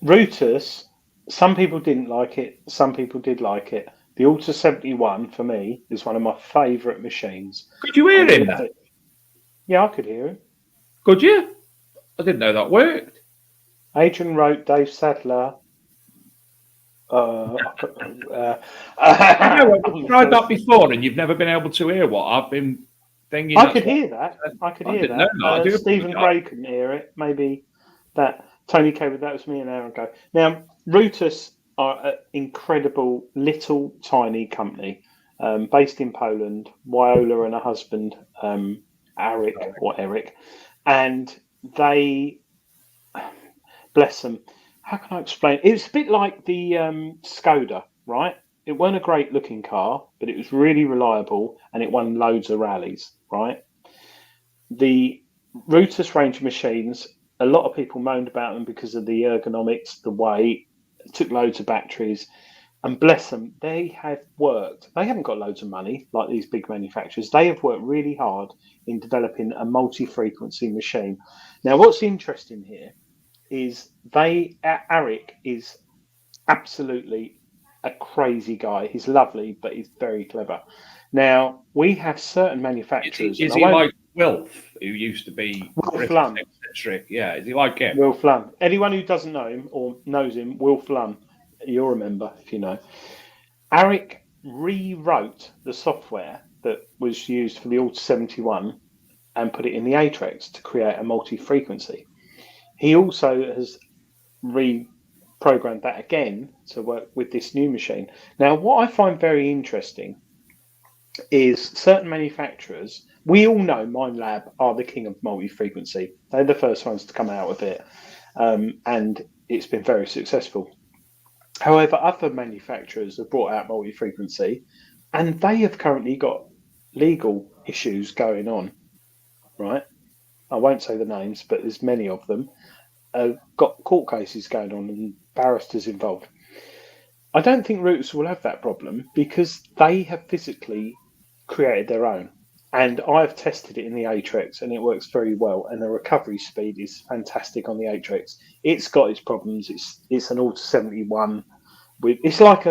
Routers, some people didn't like it. Some people did like it. The Ultra 71, for me, is one of my favourite machines. Could you hear him now? Yeah, I could hear him. Could you? I didn't know that worked. Adrian wrote Dave Sadler. I know, I've tried that before, and you've never been able to hear what I've been thinking. I could hear that. I could hear that. Stephen Gray couldn't hear it. Maybe that. Tony K, that was me an hour ago. Now, Routers are an incredible little tiny company based in Poland. Viola and her husband, Eric, and they, bless them. How can I explain? It was a bit like the Skoda, right? It wasn't a great looking car, but it was really reliable and it won loads of rallies, right? The Routers range of machines, a lot of people moaned about them because of the ergonomics, the weight, it took loads of batteries. And bless them, they have worked. They haven't got loads of money like these big manufacturers. They have worked really hard in developing a multi-frequency machine. Now, what's interesting here is Arik is absolutely a crazy guy. He's lovely, but he's very clever. Now, we have certain manufacturers. Is he like Wilf, who used to be Wilf Lum? Yeah, is he like him? Wilf Lum. Anyone who doesn't know him or knows him, Wilf Lum, you'll remember if you know. Arik rewrote the software that was used for the Alta 71 and put it in the Atrex to create a multi-frequency. He also has reprogrammed that again to work with this new machine. Now, what I find very interesting is certain manufacturers, we all know Minelab are the king of multi-frequency. They're the first ones to come out with it, and it's been very successful. However, other manufacturers have brought out multi-frequency, and they have currently got legal issues going on, right? I won't say the names, but there's many of them. Got court cases going on and barristers involved. I don't think routers will have that problem because they have physically created their own. And I've tested it in the Atrex and it works very well. And the recovery speed is fantastic on the Atrex. It's got its problems. It's an Alta 71. It's like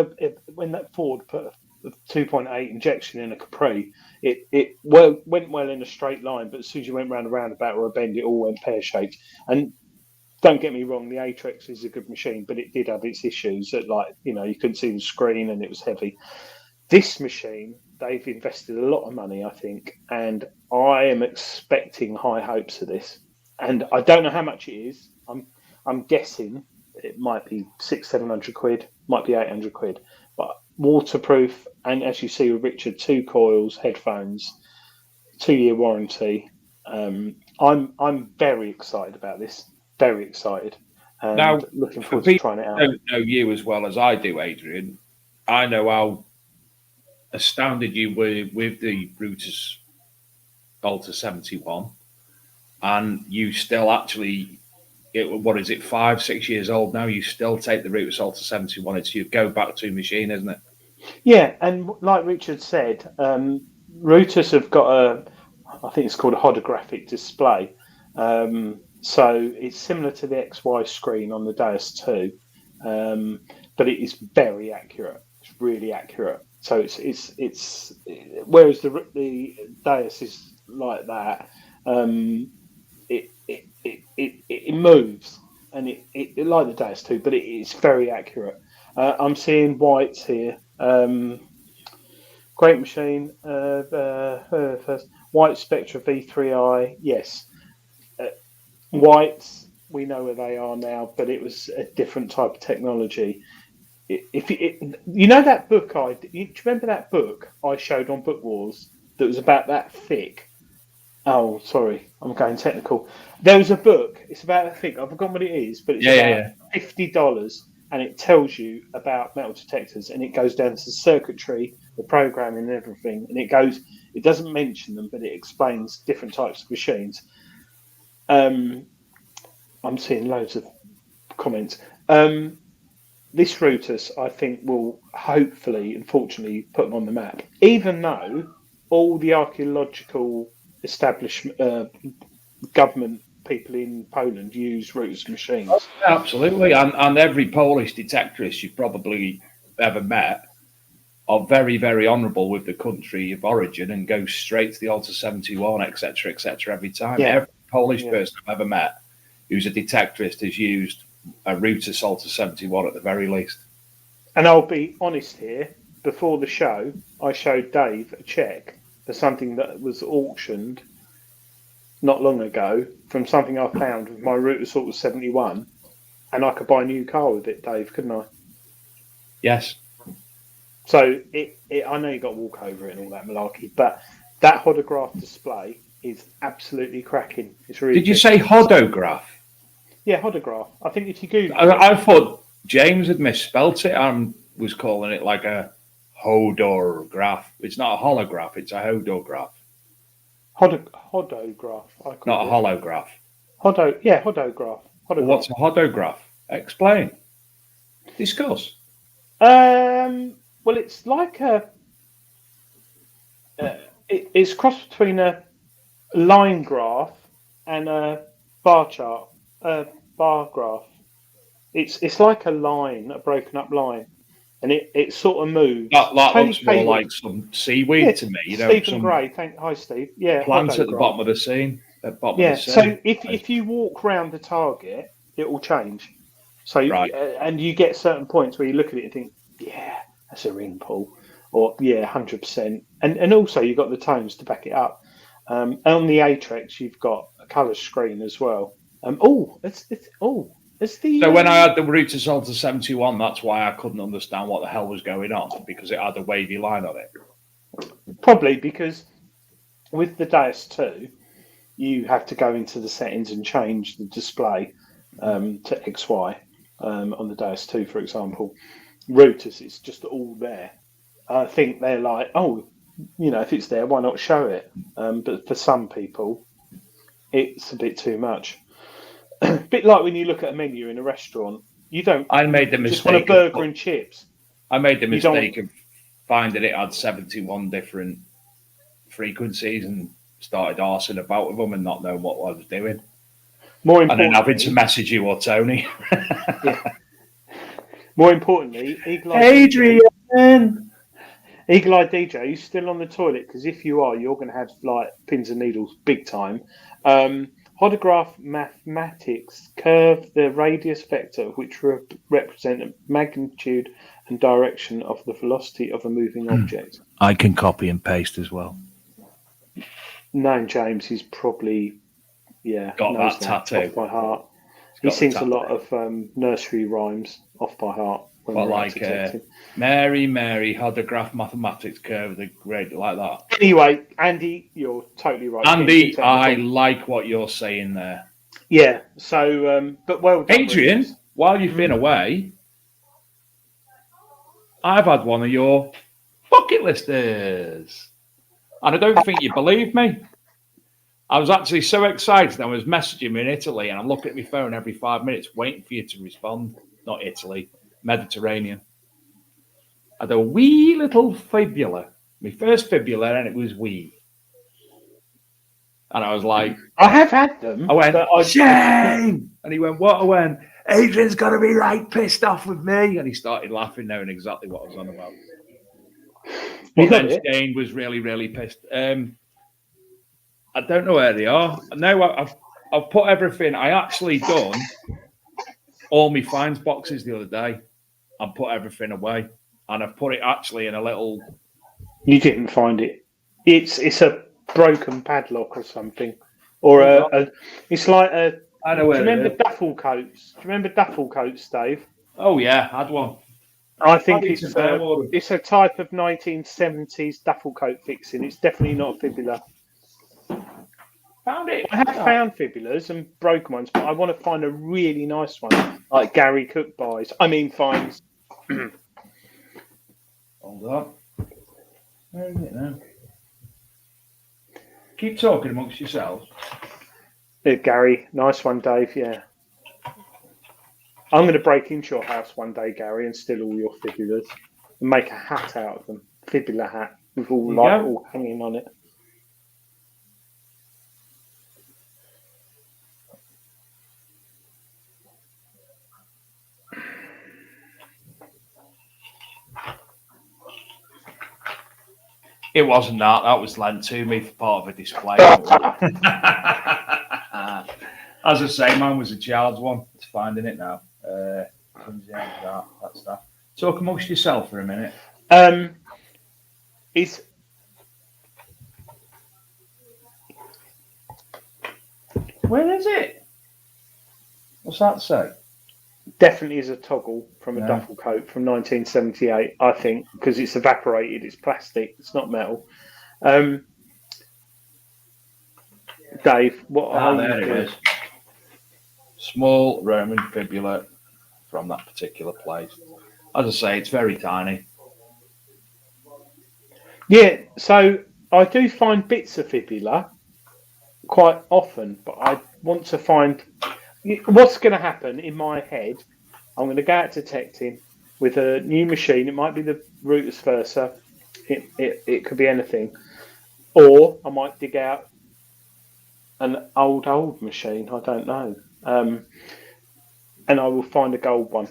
when that Ford put a 2.8 injection in a Capri, it went well in a straight line, but as soon as you went round a roundabout or a bend, it all went pear-shaped. And don't get me wrong, the Atrex is a good machine, but it did have its issues that, like, you couldn't see the screen and it was heavy. This machine, they've invested a lot of money, I think, and I am expecting high hopes of this. And I don't know how much it is. I'm guessing it might be 600-700 quid, might be 800 quid, but waterproof. And as you see with Richard, 2 coils, headphones, 2-year warranty. I'm very excited about this. Very excited. And now, looking forward to trying it out. I don't know you as well as I do, Adrian. I know how astounded you were with the Brutus Alta 71, and you still actually, what is it, 5-6 years old now? You still take the Brutus Alta 71. It's your go-back-to machine, isn't it? Yeah, and like Richard said, Brutus have got I think it's called a holographic display. So it's similar to the XY screen on the Deus 2, but it is very accurate. It's really accurate. So it's whereas the Deus is like that, it moves and it like the Deus 2, but it is very accurate. I'm seeing whites here. Great machine. First white Spectra V3i. Yes. Whites, we know where they are now, but it was a different type of technology. You know that book do you remember that book I showed on Book Wars that was about that thick? Oh, sorry, I'm going technical. There was a book. It's about that thick. I've forgotten what it is, but it's $50, and it tells you about metal detectors, and it goes down to the circuitry, the programming, and everything. And it doesn't mention them, but it explains different types of machines. I'm seeing loads of comments. This Brutus, I think, will hopefully, unfortunately, put them on the map. Even though all the archaeological establishment, government people in Poland use Brutus machines. Absolutely, and every Polish detectorist you've probably ever met are very, very honourable with the country of origin and go straight to the Alta 71, etc., every time. Yeah. Every Polish person I've ever met who's a detectorist has used a Brutus Alta 71 at the very least. And I'll be honest here, before the show, I showed Dave a check for something that was auctioned not long ago from something I found with my Brutus Alta 71, and I could buy a new car with it, Dave, couldn't I? Yes. So I know you got to walk over it and all that malarkey, but that holograph display is absolutely cracking. It's really. Did you say hodograph? Yeah, holograph. I think if you Google, I thought James had misspelt it and was calling it like a hodograph. It's not a holograph; it's a hodograph. Hodograph. Not a holograph. Hodograph. What's a hodograph? Explain. Discuss. Well, it's like it's cross between a line graph and a bar chart, bar graph. It's like a line, a broken up line, and it sort of moves. That Tony looks more Hayward- like some seaweed to me. Stephen some Gray. Hi, Steve. Yeah, plants at the hodograph. bottom of the scene. At the bottom Yeah. of the So scene. if you walk round the target, it will change. So Right. And you get certain points where you look at it and think, yeah, that's a ring pull, or yeah, 100%. And also you've got the tones to back it up. And on the Atrex, you've got a colour screen as well. It's the. So when I had the Root to Salter 71, that's why I couldn't understand what the hell was going on, because it had a wavy line on it. Probably because with the Deus 2, you have to go into the settings and change the display to XY on the Deus 2, for example. Rooters, it's just all there. I think they're like, if it's there, why not show it? But for some people, it's a bit too much. A bit like when you look at a menu in a restaurant, you don't. I made the just mistake. want a burger and chips. I made the mistake of finding it had 71 different frequencies and started arsing about with them and not knowing what I was doing. More and importantly, then having to message you or Tony. More importantly, Adrian! Eagle-eyed DJ, are you still on the toilet? Because if you are, you're going to have like pins and needles big time. Hodograph mathematics curve the radius vector, which represent the magnitude and direction of the velocity of a moving object. I can copy and paste as well. Knowing James, he's probably got that tattoo off by heart. He sings a lot of nursery rhymes off by heart. Well, like Mary, hodograph mathematics curve the grade like that. Anyway, Andy, you're totally right. Andy, I like what you're saying there. Yeah. So, but well done, Adrian, while you've been away, I've had one of your bucket listers, and I don't think you believe me. I was actually so excited. I was messaging me in Italy, and I'm looking at my phone every 5 minutes, waiting for you to respond. Not Italy, Mediterranean. I had a wee little fibula, my first fibula, and it was wee. And I was like, I have had them. I went, shame! And he went, what? I went, Adrian's got to be right pissed off with me. And he started laughing, knowing exactly what I was on about. But then Shane was really, really pissed. I don't know where they are. No, I've put everything. I actually done all my finds boxes the other day and put everything away. And I've put it actually in a little... You didn't find it. It's a broken padlock or something. Or it's like a... I know where. Do you remember duffel coats? Do you remember duffel coats, Dave? Oh, yeah, I had one. I think it's a type of 1970s duffel coat fixing. It's definitely not a fibula. Found it. I have found fibulas and broken ones, but I want to find a really nice one, like Gary Cook finds. Hold on. Where is it now? Keep talking amongst yourselves. Yeah, Gary, nice one, Dave. Yeah. I'm going to break into your house one day, Gary, and steal all your fibulas and make a hat out of them. Fibula hat with all hanging on it. It wasn't that. That was lent to me for part of a display. As I say, mine was a child's one. It's finding it now. That stuff. Talk amongst yourself for a minute. Where is it? What's that say? Definitely is a toggle from a duffel coat from 1978, I think, because it's evaporated. It's plastic. It's not metal. Dave, what are there you it doing? is. Small Roman fibula from that particular place. As I say, it's very tiny. Yeah, so I do find bits of fibula quite often, but I want to find what's going to happen in my head. I'm going to go out detecting. with a new machine. It might be the Rootus Versa. It could be anything. Or I might dig out an old machine. I don't know. And I will find a gold one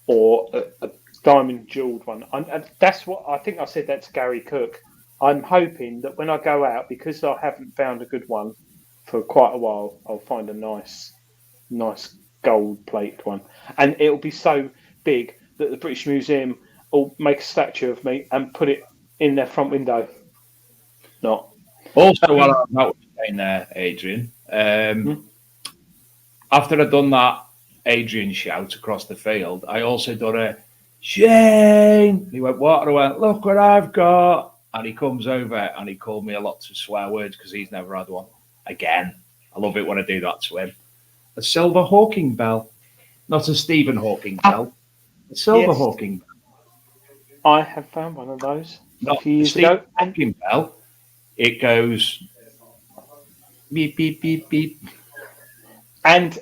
or a diamond jeweled one. And that's what I think. I said that to Gary Cook. I'm hoping that when I go out, because I haven't found a good one for quite a while, I'll find a nice gold plate one, and it'll be so big that the British Museum will make a statue of me and put it in their front window. Not. Also, while I'm out saying there, Adrian, after I'd done that Adrian shout across the field, I also done a Shane. He went, what? And I went, look what I've got. And he comes over and he called me a lot of swear words because he's never had one. Again, I love it when I do that to him. A silver Hawking bell, not a Stephen Hawking bell. A silver Hawking bell. I have found one of those Not a few years Stephen ago. Hawking bell. It goes beep, beep, beep, beep. And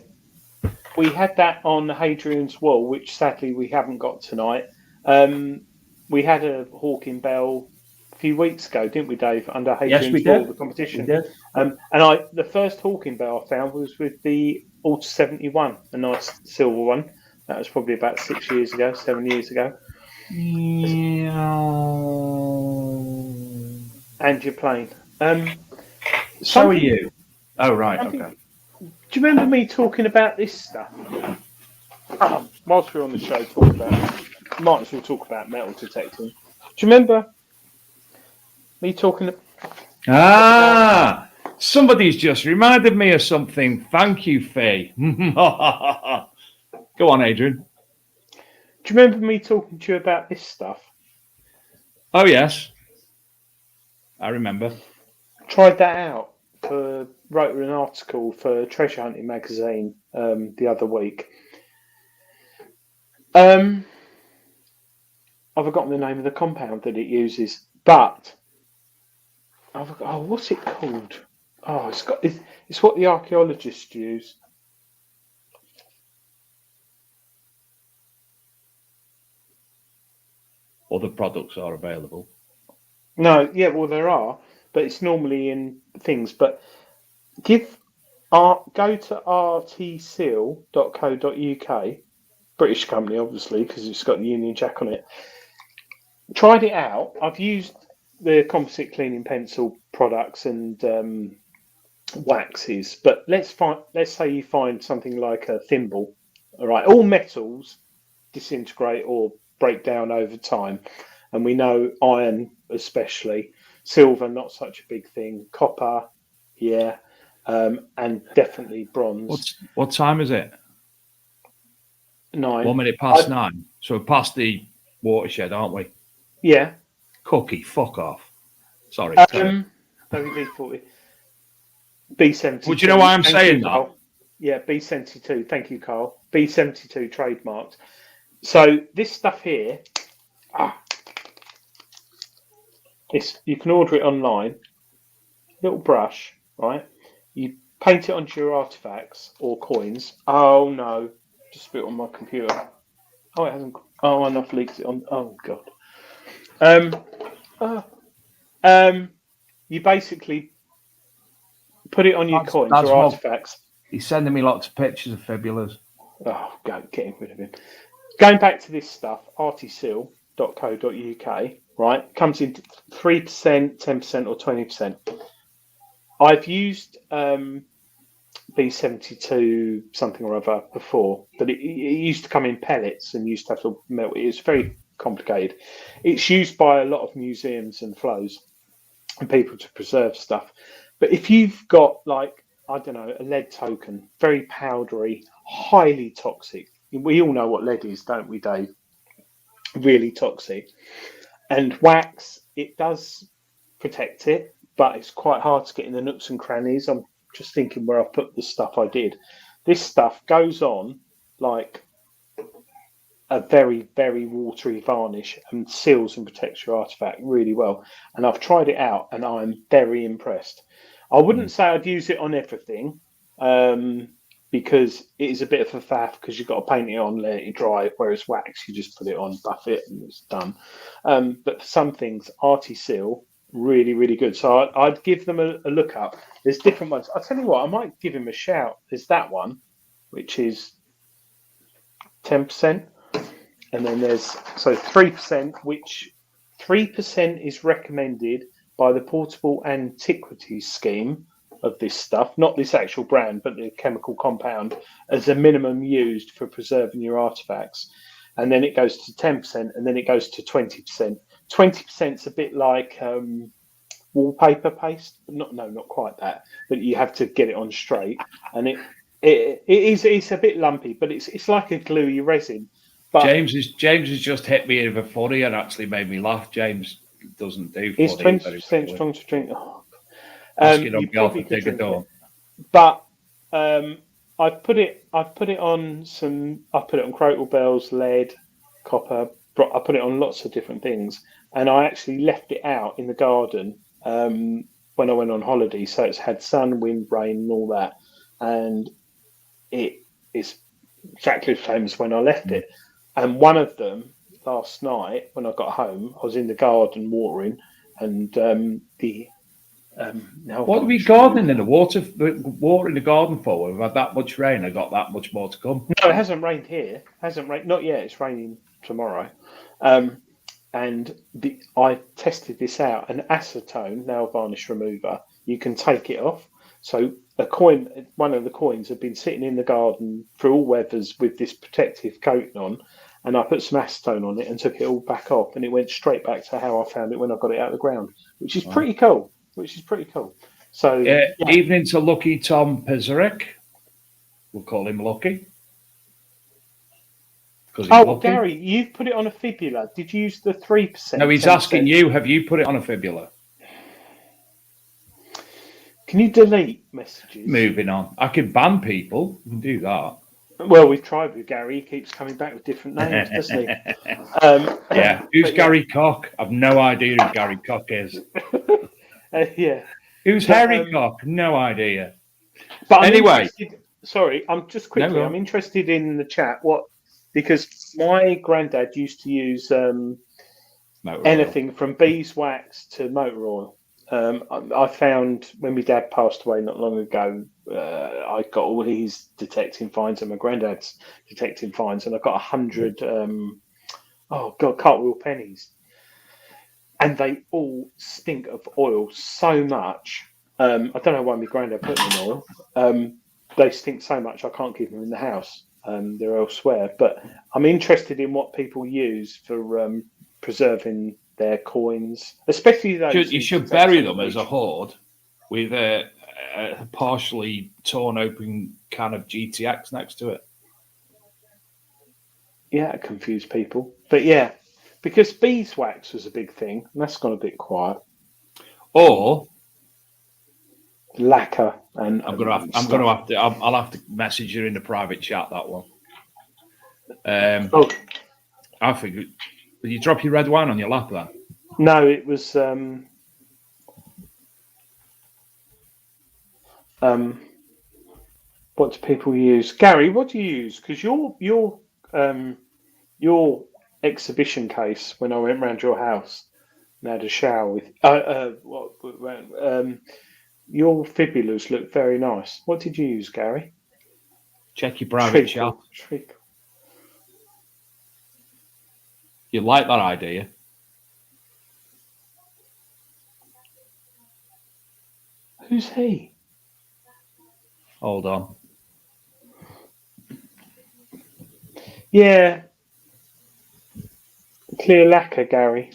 we had that on Hadrian's Wall, which sadly we haven't got tonight. We had a Hawking bell a few weeks ago, didn't we, Dave? Under Hadrian's Wall, the competition. And the first Hawking bell I found was with the Alta 71, a nice silver one. That was probably about 7 years ago. And you're playing. So are you. Oh, right. Okay. Do you remember me talking about this stuff? Whilst we're on the show, might as well talk about metal detecting. Do you remember me talking? Somebody's just reminded me of something. Thank you, Faye. Go on, Adrian. Do you remember me talking to you about this stuff? Oh, yes. I remember. Tried that out. Wrote an article for Treasure Hunting magazine the other week. I've forgotten the name of the compound that it uses, but what's it called? It's what the archaeologists use. Other products are available. No, yeah, well there are, but it's normally in things. But go to rtseal.co.uk, British company obviously because it's got the Union Jack on it. Tried it out. I've used the composite cleaning pencil products and waxes, but let's say you find something like a thimble. All right, all metals disintegrate or break down over time, and we know iron especially, silver not such a big thing, copper, and definitely bronze. What time is it? 9. 1 minute past 9. So we're past the watershed, aren't we? Yeah. Cookie, fuck off. Sorry. WD-40. B72. Would you know why I'm saying that? Yeah, B72. Thank you, Carl. B72 trademarked. So this stuff here, you can order it online. Little brush, right? You paint it onto your artifacts or coins. Oh no, just spit on my computer. Oh, it hasn't. Oh, enough leaks it on. Oh god. You basically put it on your coins or artifacts. He's sending me lots of pictures of fibulas. Oh, getting rid of him. Going back to this stuff, rtseal.co.uk, right? Comes in 3%, 10%, or 20%. I've used B72 something or other before, but it used to come in pellets and used to have to melt it. It's very complicated. It's used by a lot of museums and flows and people to preserve stuff. But if you've got, like, I don't know, a lead token, very powdery, highly toxic. We all know what lead is, don't we, Dave? Really toxic. And wax, it does protect it, but it's quite hard to get in the nooks and crannies. I'm just thinking where I put the stuff I did. This stuff goes on like a very, very watery varnish and seals and protects your artifact really well. And I've tried it out and I'm very impressed. I wouldn't say I'd use it on everything. because it is a bit of a faff because you've got to paint it on, let it dry, whereas wax, you just put it on, buff it, and it's done. But for some things, Artie Seal, really, really good. So I'd give them a look up. There's different ones. I'll tell you what, I might give him a shout. There's that one, which is 10%. And then there's 3%, which 3% is recommended by the Portable Antiquities Scheme of this stuff, not this actual brand, but the chemical compound, as a minimum used for preserving your artifacts. And then it goes to 10%, and then it goes to 20%. 20% is a bit like wallpaper paste. Not quite that, but you have to get it on straight. And it's a bit lumpy, but it's like a gluey resin. But James has just hit me with a funny and actually made me laugh. James doesn't do funny. It's 20% strong to drink. Asking on behalf of Digger Dawn. But I've put it on crotal bells, lead, copper. I put it on lots of different things, and I actually left it out in the garden when I went on holiday. So it's had sun, wind, rain, and all that, and it's exactly the same as when I left it. And one of them last night when I got home, I was in the garden watering, and what are we gardening in the water in the garden for? We've had that much rain. I got that much more to come. No, it hasn't rained here. Hasn't rained. Not yet. It's raining tomorrow. And I tested this out. An acetone nail varnish remover. You can take it off. So one of the coins had been sitting in the garden through all weathers with this protective coating on, and I put some acetone on it and took it all back off, and it went straight back to how I found it when I got it out of the ground, which is pretty cool. So evening to Lucky Tom Pizarek. We'll call him Lucky. Lucky. Gary, you've put it on a fibula. Did you use the 3%? No, he's 10%? asking you, have you put it on a fibula? Can you delete messages? Moving on. I can ban people. You can do that. Well, we've tried with Gary. He keeps coming back with different names, doesn't he? Yeah. Who's Gary Cock? I've no idea who Gary Cock is. Yeah. Who's Harry Cock? No idea. But anyway. I'm just quickly. No, I'm interested in the chat. Because my granddad used to use anything from beeswax to motor oil. I found when my dad passed away not long ago, I got all his detecting finds and my granddad's detecting finds, and I got 100 cartwheel pennies, and they all stink of oil so much. I don't know why my granddad put them in oil. They stink so much I can't keep them in the house. They're elsewhere, but I'm interested in what people use for preserving their coins, especially those. You should bury them as a hoard with a partially torn open can of GTX next to it. Yeah, it confused people, but yeah, because beeswax was a big thing, and that's gone a bit quiet. Or lacquer, and I'll have to message you in the private chat that one. I figured. Did you drop your red wine on your lap then? No, it was what do people use? Gary, what do you use? Because your exhibition case when I went round your house and had a shower with your fibulas look very nice. What did you use, Gary? Check your private chat. You like that idea? Who's he? Hold on. Yeah. Clear lacquer, Gary.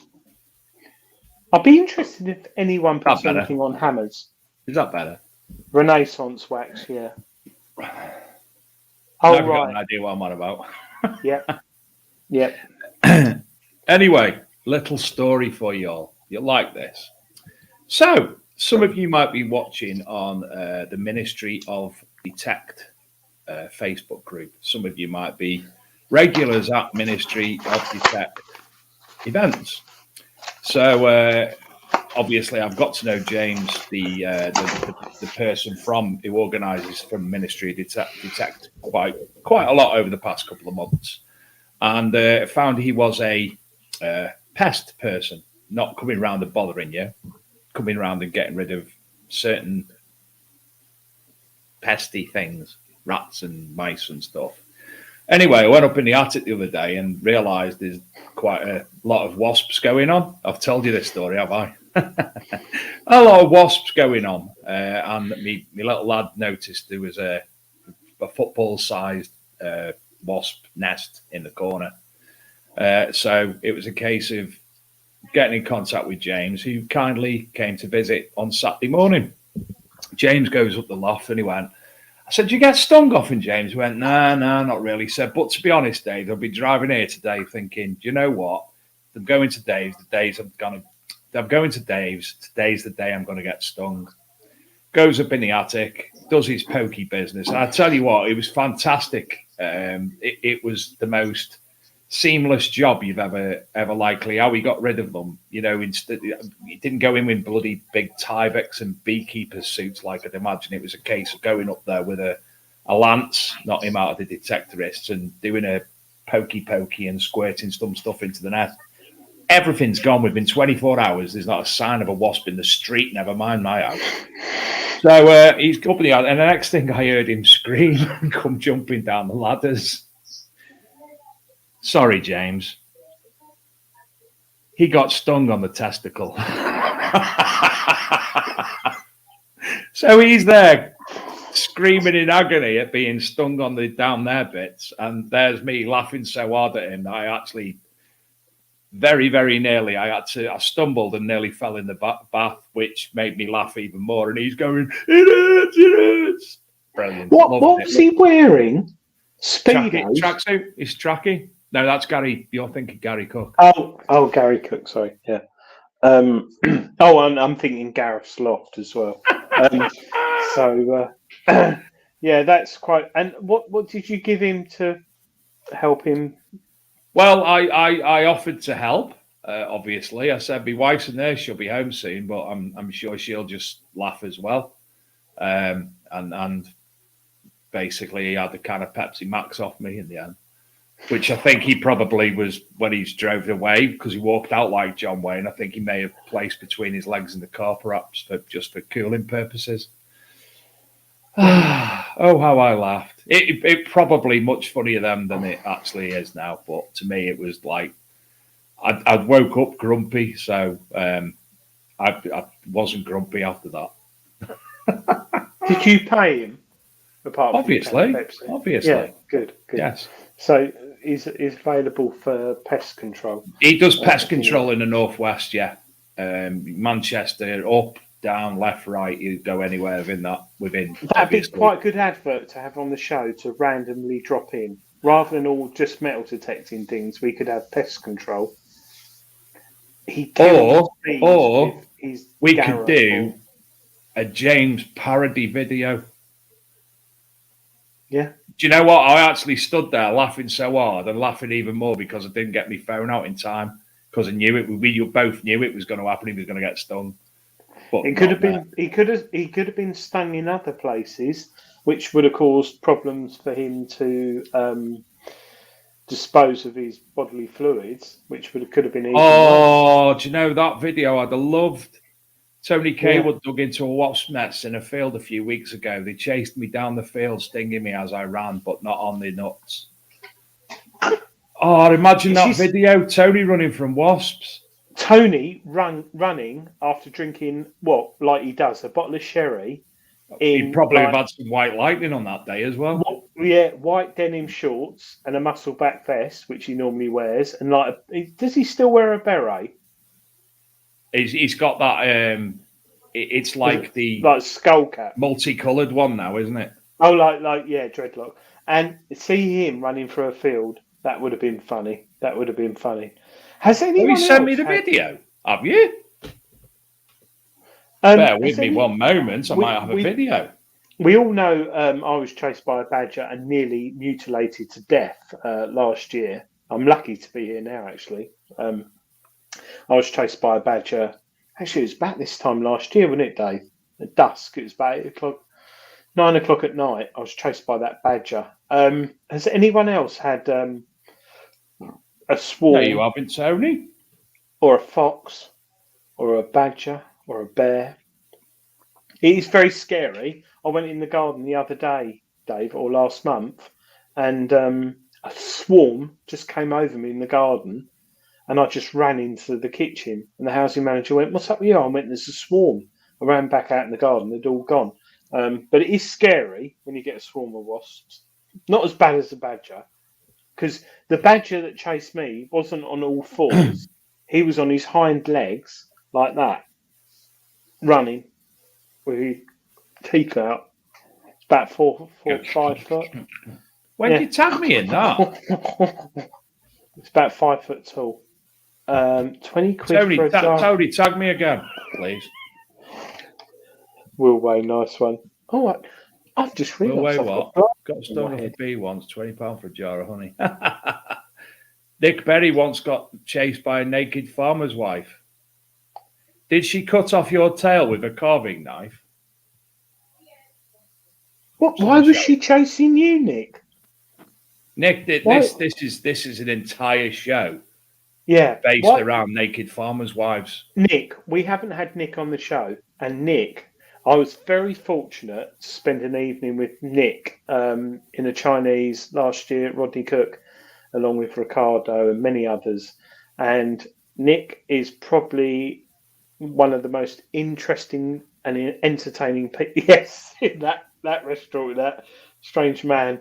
I'd be interested if anyone puts anything on hammers. Is that better? Renaissance wax, yeah. I've got an idea what I'm on about. Yep. Anyway, little story for you all. You like this? So, some of you might be watching on the Ministry of Detect Facebook group. Some of you might be regulars at Ministry of Detect events. So, obviously I've got to know James, the person who organises from Ministry Detect quite a lot over the past couple of months, and found he was a pest person, not coming round and bothering you, coming round and getting rid of certain pesty things, rats and mice and stuff. Anyway, I went up in the attic the other day and realised there's quite a lot of wasps going on. I've told you this story, have I? A lot of wasps going on. And my little lad noticed there was a football-sized wasp nest in the corner. So it was a case of getting in contact with James, who kindly came to visit on Saturday morning. James goes up the loft and he went, I said, do you get stung often, James? He went, no, not really. He said, but to be honest, Dave, I'll be driving here today thinking, do you know what? I'm going to Dave's. I'm going to Dave's. Today's the day I'm going to get stung. Goes up in the attic, does his pokey business. And I tell you what, it was fantastic. It was the most seamless job you've ever likely. How he got rid of them, instead he didn't go in with bloody big Tyveks and beekeeper suits like I'd imagine. It was a case of going up there with a lance, not him out of the detectorists, and doing a pokey and squirting some stuff into the nest. Everything's gone within 24 hours. There's not a sign of a wasp in the street, never mind my house. So he's up in the and the next thing I heard him scream and come jumping down the ladders. Sorry, James. He got stung on the testicle. So he's there screaming in agony at being stung on the down there bits. And there's me laughing so hard at him that I actually very, very nearly, I stumbled and nearly fell in the bath, which made me laugh even more. And he's going, it hurts. Brilliant. What was he wearing? Speedos? Tracksuit. He's tracky. No, that's Gary. You're thinking Gary Cook. Oh, Gary Cook. Sorry, yeah. I'm thinking Gareth's Loft as well. Yeah, that's quite. And what did you give him to help him? Well, I offered to help. Obviously, I said my wife's in there; she'll be home soon, but I'm sure she'll just laugh as well. And basically, he had the kind of Pepsi Max off me in the end. Which I think he probably was when he's drove away because he walked out like John Wayne. I think he may have placed between his legs in the car, perhaps for cooling purposes. Oh, how I laughed! It probably much funnier than it actually is now. But to me, it was like I'd woke up grumpy, so I wasn't grumpy after that. Did you pay him? Obviously. Yeah, good. Yes. So he's available for pest control. He does pest control in the northwest, yeah. Manchester, up, down, left, right. You go anywhere within. That'd be quite a good advert to have on the show to randomly drop in, rather than all just metal detecting things. We could have pest control. Or we could do a James parody video. Yeah. Do you know what? I actually stood there laughing so hard and laughing even more because I didn't get my phone out in time because I knew it. We both knew it was going to happen. He was going to get stung. But it could have been. He could have been stung in other places, which would have caused problems for him to dispose of his bodily fluids, which could have been even worse. Do you know that video I'd have loved? Tony Kaywood dug into a wasp nest in a field a few weeks ago. They chased me down the field, stinging me as I ran, but not on the nuts. Oh, imagine that video. Tony running from wasps. Tony running after drinking like he does, a bottle of sherry. He'd probably have had some white lightning on that day as well. White denim shorts and a muscle back vest, which he normally wears. And does he still wear a beret? He's got that. It's like the skull cap, multicoloured one now, isn't it? Oh, dreadlock. And see him running through a field. That would have been funny. Has anyone? Have you sent me the video? Have you? Bear with me one moment. I might have a video. We all know I was chased by a badger and nearly mutilated to death last year. I'm lucky to be here now, actually. I was chased by a badger Actually, it was about this time last year, wasn't it, Dave? At dusk, it was about 8 o'clock, 9 o'clock at night. I was chased by that badger. Has anyone else had a No, swarm you haven't, Tony. or a fox or a badger or a bear? It is very scary. I went in the garden the other day, Dave, or last month, and a swarm just came over me in the garden, and I just ran into the kitchen. And the housing manager went, "What's up with you?" I went, "There's a swarm." I ran back out in the garden; they'd all gone. But it is scary when you get a swarm of wasps. Not as bad as the badger, because the badger that chased me wasn't on all fours. He was on his hind legs like that, running with his teeth out. It's about 5 foot. When did you tag me in that? It's about 5 foot tall. 20 quid Tony, for a jar. Tony, tag me again, please. Will Way, nice one. Oh, I've just Will realised. Way what? Got a stone off a bee once, £20 for a jar of honey. Nick Berry once got chased by a naked farmer's wife. Did she cut off your tail with a carving knife? What? Why was she chasing you, Nick? Nick, this is an entire show. Yeah, based around naked farmers' wives. Nick, we haven't had Nick on the show, and Nick, I was very fortunate to spend an evening with Nick in a Chinese last year at Rodney Cook, along with Ricardo and many others. And Nick is probably one of the most interesting and entertaining people. Yes, in that restaurant with that strange man.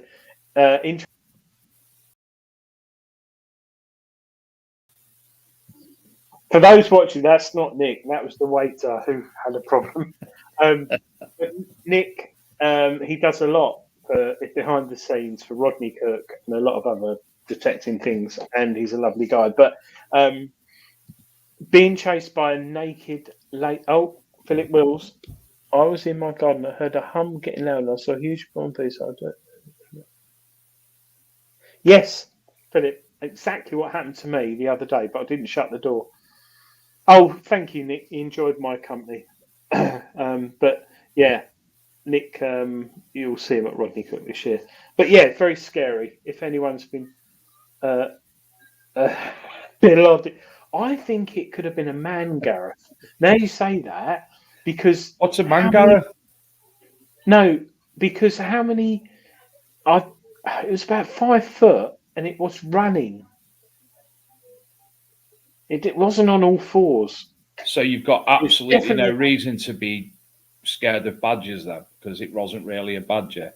For those watching, that's not Nick. That was the waiter who had a problem. But Nick, he does a lot behind the scenes for Rodney Cook and a lot of other detecting things, and he's a lovely guy. But being chased by a naked Philip Wills, I was in my garden. I heard a hum getting loud, and I saw a huge prawn piece. Yes, Philip, exactly what happened to me the other day, but I didn't shut the door. Oh, thank you, Nick. You enjoyed my company. But yeah, Nick, you'll see him at Rodney Cook this year. But yeah, very scary. If anyone's been I think it could have been a man, Gareth. Now you say that, because what's a man, Gareth? No, because how many? It was about 5 foot, and it was running. It wasn't on all fours. So you've got absolutely no reason to be scared of badgers, then, because it wasn't really a badger.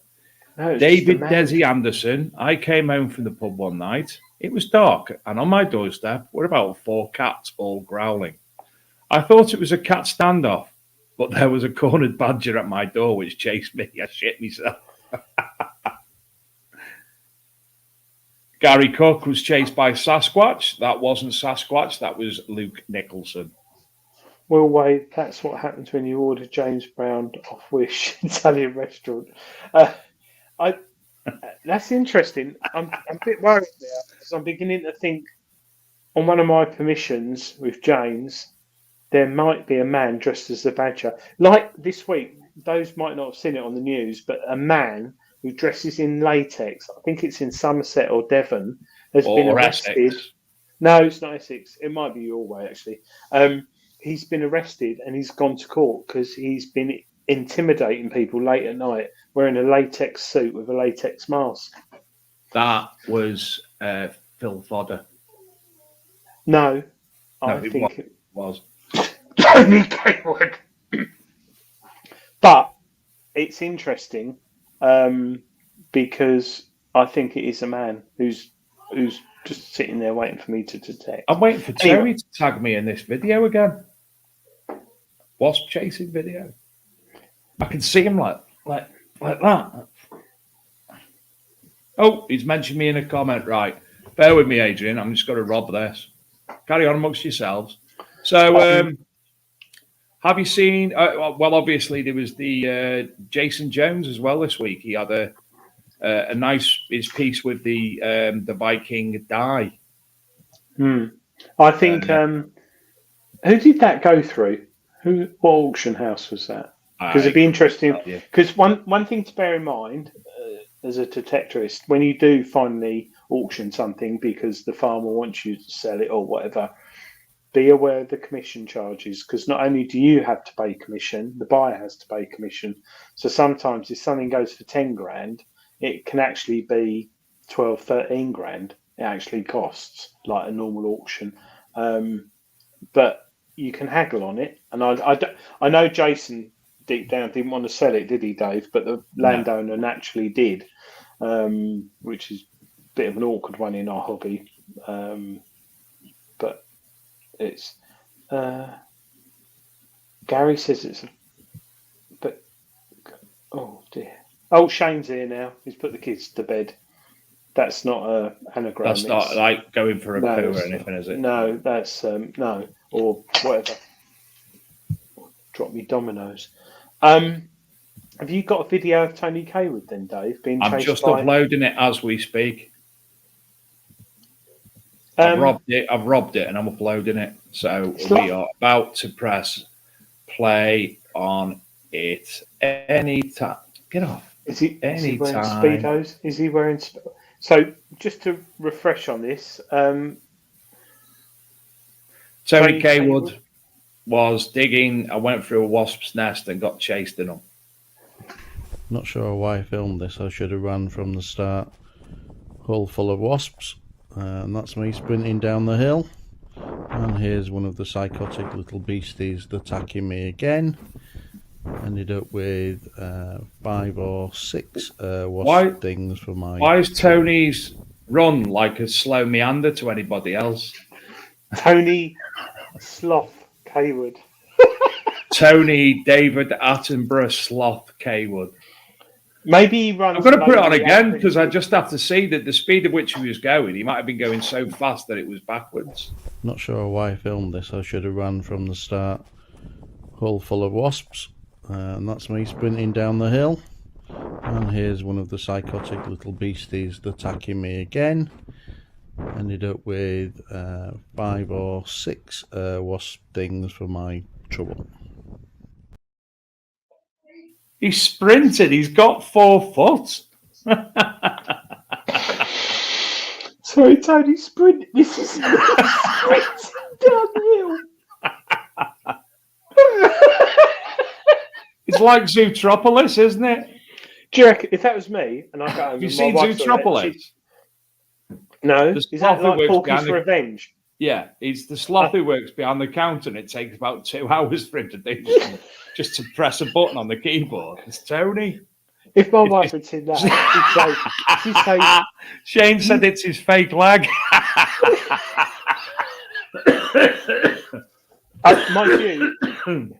No, David Desi Anderson. I came home from the pub one night. It was dark, and on my doorstep were about 4 cats, all growling. I thought it was a cat standoff, but there was a cornered badger at my door which chased me. I shit myself. Gary Cook was chased by Sasquatch. That wasn't Sasquatch. That was Luke Nicholson. Well, wait, that's what happens when you order James Brown off Wish Italian restaurant. That's interesting. I'm a bit worried now, because I'm beginning to think on one of my permissions with James, there might be a man dressed as the badger. Like this week, those might not have seen it on the news, but a man who dresses in latex, I think it's in Somerset or Devon, has been arrested. Essex. No, it's not Essex. It might be your way, actually. He's been arrested and he's gone to court because he's been intimidating people late at night wearing a latex suit with a latex mask. That was Phil Fodder. No, I think it was. Tony Kaywood. But it's interesting because I think it is a man who's just sitting there waiting for me to detect. I'm waiting for Terry to tag me in this video again. Wasp chasing video. I can see him like that. Oh, he's mentioned me in a comment. Right. Bear with me, Adrian. I'm just going to rob this. Carry on amongst yourselves. So, have you seen... well, obviously, there was the Jason Jones as well this week. He had a nice his piece with the Viking die. I think... who did that go through? What auction house was that? Because it'd be interesting. Because one thing to bear in mind as a detectorist, when you do finally auction something because the farmer wants you to sell it or whatever, be aware of the commission charges. Because not only do you have to pay commission, the buyer has to pay commission. So sometimes if something goes for 10 grand, it can actually be 12, 13 grand. It actually costs like a normal auction. But you can haggle on it. And I know Jason deep down didn't want to sell it, did he, Dave? But the landowner naturally did, which is a bit of an awkward one in our hobby. But it's Gary says it's but oh dear. Oh, Shane's here now. He's put the kids to bed. That's not a anagram. That's not like going for a poo or anything, is it? No, that's no, or whatever. Drop me dominoes. Have you got a video of Tony Kaywood then, Dave? I'm just uploading it as we speak. I've robbed it, and I'm uploading it. So we are about to press play on it any time. Get off. Is he wearing Speedos? Is he wearing? So just to refresh on this, Tony Kaywood was digging. I went through a wasp's nest and got chased in them. Not sure why I filmed this. I should have run from the start. Hole full of wasps, and that's me sprinting down the hill. And here's one of the psychotic little beasties attacking me again. Ended up with 5 or 6 wasp things for my... Why is Tony's run like a slow meander to anybody else? Tony Sloth Kaywood. Tony David Attenborough Sloth Kaywood. Maybe he runs... I'm going to put it on again because I just have to see that the speed at which he was going, he might have been going so fast that it was backwards. Not sure why I filmed this. I should have run from the start. Hole full of wasps. And that's me sprinting down the hill. And here's one of the psychotic little beasties attacking me again. Ended up with 5 or 6 wasp things for my trouble. He sprinted. He's got 4 foot. Sorry, Tony, sprint. This is sprinting downhill. It's like Zootropolis, isn't it? Do you reckon, if that was me and I got... Have you seen Zootropolis? No. Is that like Porky's Revenge? Yeah, he's the sloth who works behind the counter, and it takes about 2 hours for him to do just to press a button on the keyboard. It's Tony. If my wife had seen that, she'd say... Shane said it's his fake leg. Mind you...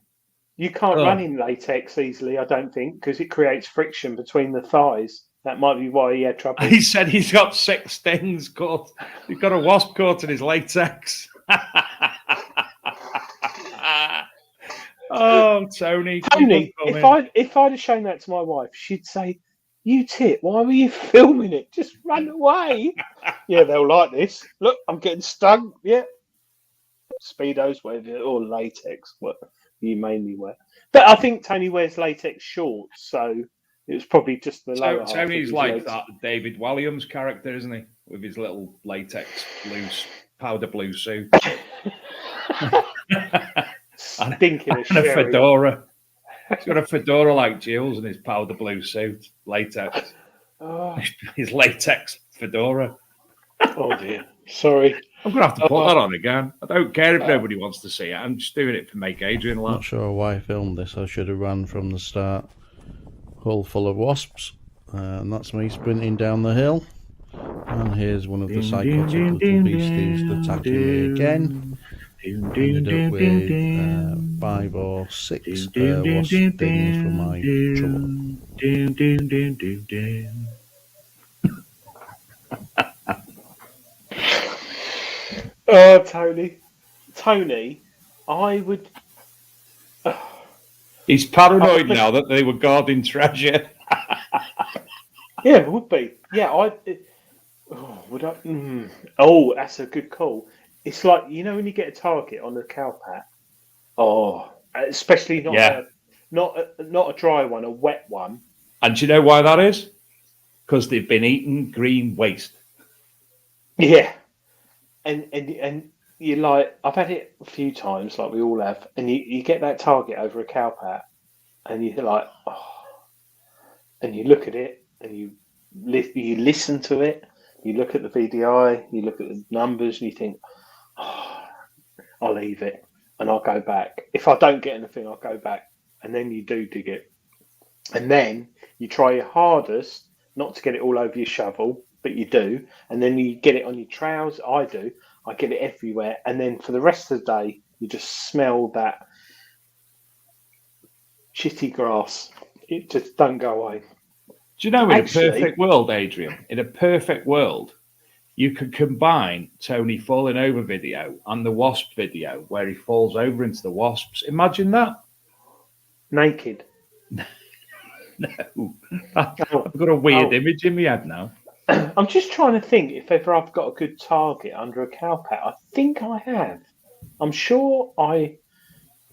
You can't run in latex easily, I don't think, because it creates friction between the thighs. That might be why he had trouble. He said he's got 6 stings caught. He's got a wasp caught in his latex. Oh, Tony. Tony, if I'd have shown that to my wife, she'd say, "You tit, why were you filming it? Just run away." Yeah, they'll like this. Look, I'm getting stung. Yeah. Speedos, whatever, or latex, what you mainly wear. But I think Tony wears latex shorts, so it was probably just the lower half. Tony's like that David Williams character, isn't he? With his little latex powder blue suit. Stinking and a fedora. He's got a fedora like Jules and his powder blue suit. Latex. Oh. His latex fedora. Oh dear. Sorry. I'm going to have to put that on again. I don't care if nobody wants to see it. I'm just doing it to make Adrian laugh. Not sure why I filmed this. I should have run from the start. Hole full of wasps. And that's me sprinting down the hill. And here's one of the psychotic little beasties attacking me again. Ended up with 5 or 6 wasp things for my trouble. Oh, Tony, I would... He's paranoid now that they were guarding treasure. Yeah, it would be. Yeah, Oh, that's a good call. It's like, you know when you get a target on a cowpat? Oh, especially not Yeah. not a dry one, a wet one. And do you know why that is? Because they've been eating green waste. Yeah, and you like, I've had it a few times, like we all have, and you get that target over a cow pat, and you're like, oh, and you look at it, and you listen to it, you look at the VDI, you look at the numbers, and you think, oh, I'll leave it, and I'll go back. If I don't get anything, I'll go back, and then you do dig it, and then you try your hardest not to get it all over your shovel, but you do, and then you get it on your trousers. I get it everywhere, and then for the rest of the day, you just smell that shitty grass. It just don't go away. Do you know, in Actually- a perfect world, Adrian, in a perfect world, you could combine Tony falling over video and the wasp video where he falls over into the wasps. Imagine that. Naked. No. I've got a weird image in my head now. I'm just trying to think if ever I've got a good target under a cow pat. I think I have. I'm sure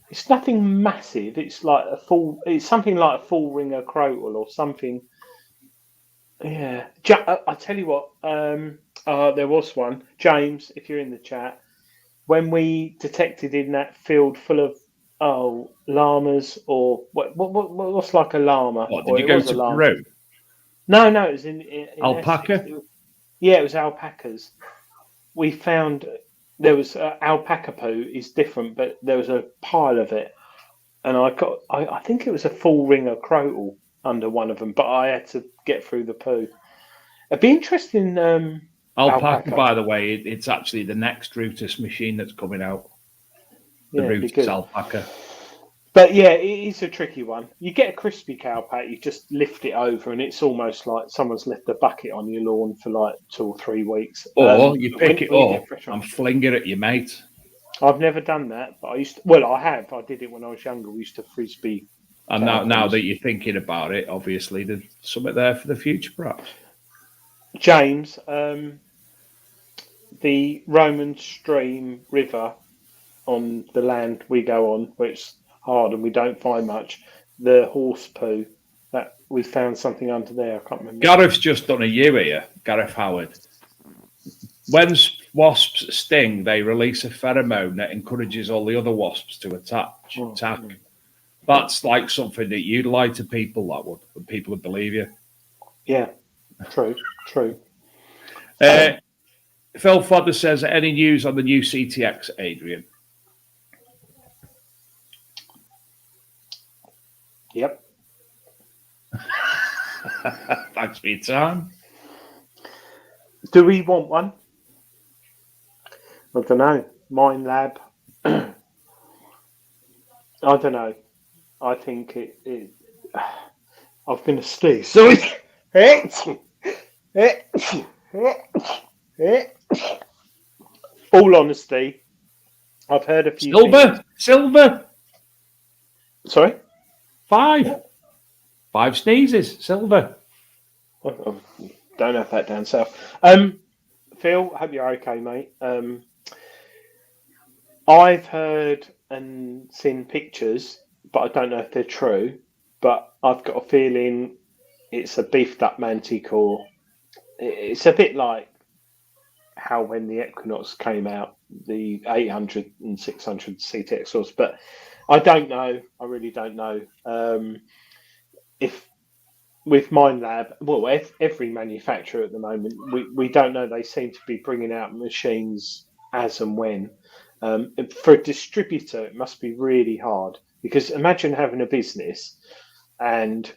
it's nothing massive. It's like it's something like a full ringer crotal or something. Yeah. I tell you what, there was one. James, if you're in the chat, when we detected in that field full of llamas, or what's like a llama? What, did you go to Peru? No, it was in Alpaca? Essex. It was alpacas. We found there was alpaca poo is different, but there was a pile of it, and I think it was a full ringer crotal under one of them, but I had to get through the poo. It'd be interesting. Alpaca, by the way, it's actually the next Rootus machine that's coming out. The Rootus alpaca. But yeah, it is a tricky one. You get a crispy cow pat, you just lift it over, and it's almost like someone's left a bucket on your lawn for like 2 or 3 weeks. Or you pick it up and fling it at your mate. I've never done that, but I used to. Well, I have. I did it when I was younger. We used to frisbee. And now that you're thinking about it, obviously there's something there for the future, perhaps. James, the Roman stream river on the land we go on, where it's hard and we don't find much, the horse poo, that we found something under there. I can't remember. Gareth's just done a year here, Gareth Howard. When wasps sting, they release a pheromone that encourages all the other wasps to attack. That's like something that you'd lie to people, that would, and people would believe you. Yeah, true. Phil Fodder says, any news on the new CTX, Adrian? Yep. Thanks for your time. Do we want one? I don't know. Mine Lab. I don't know. I think it I've been asleep. Sorry. All honesty, I've heard a few Silver. Sorry? 5 sneezes. Silver. I don't have that down south. Phil, hope you're okay, mate. I've heard and seen pictures, but I don't know if they're true. But I've got a feeling it's a beefed up Manticore. It's a bit like how when the Equinox came out, the 800 and 600 CTX was. But I don't know. I really don't know. If with Minelab, well, every manufacturer at the moment, we don't know. They seem to be bringing out machines as and when. For a distributor, it must be really hard, because imagine having a business and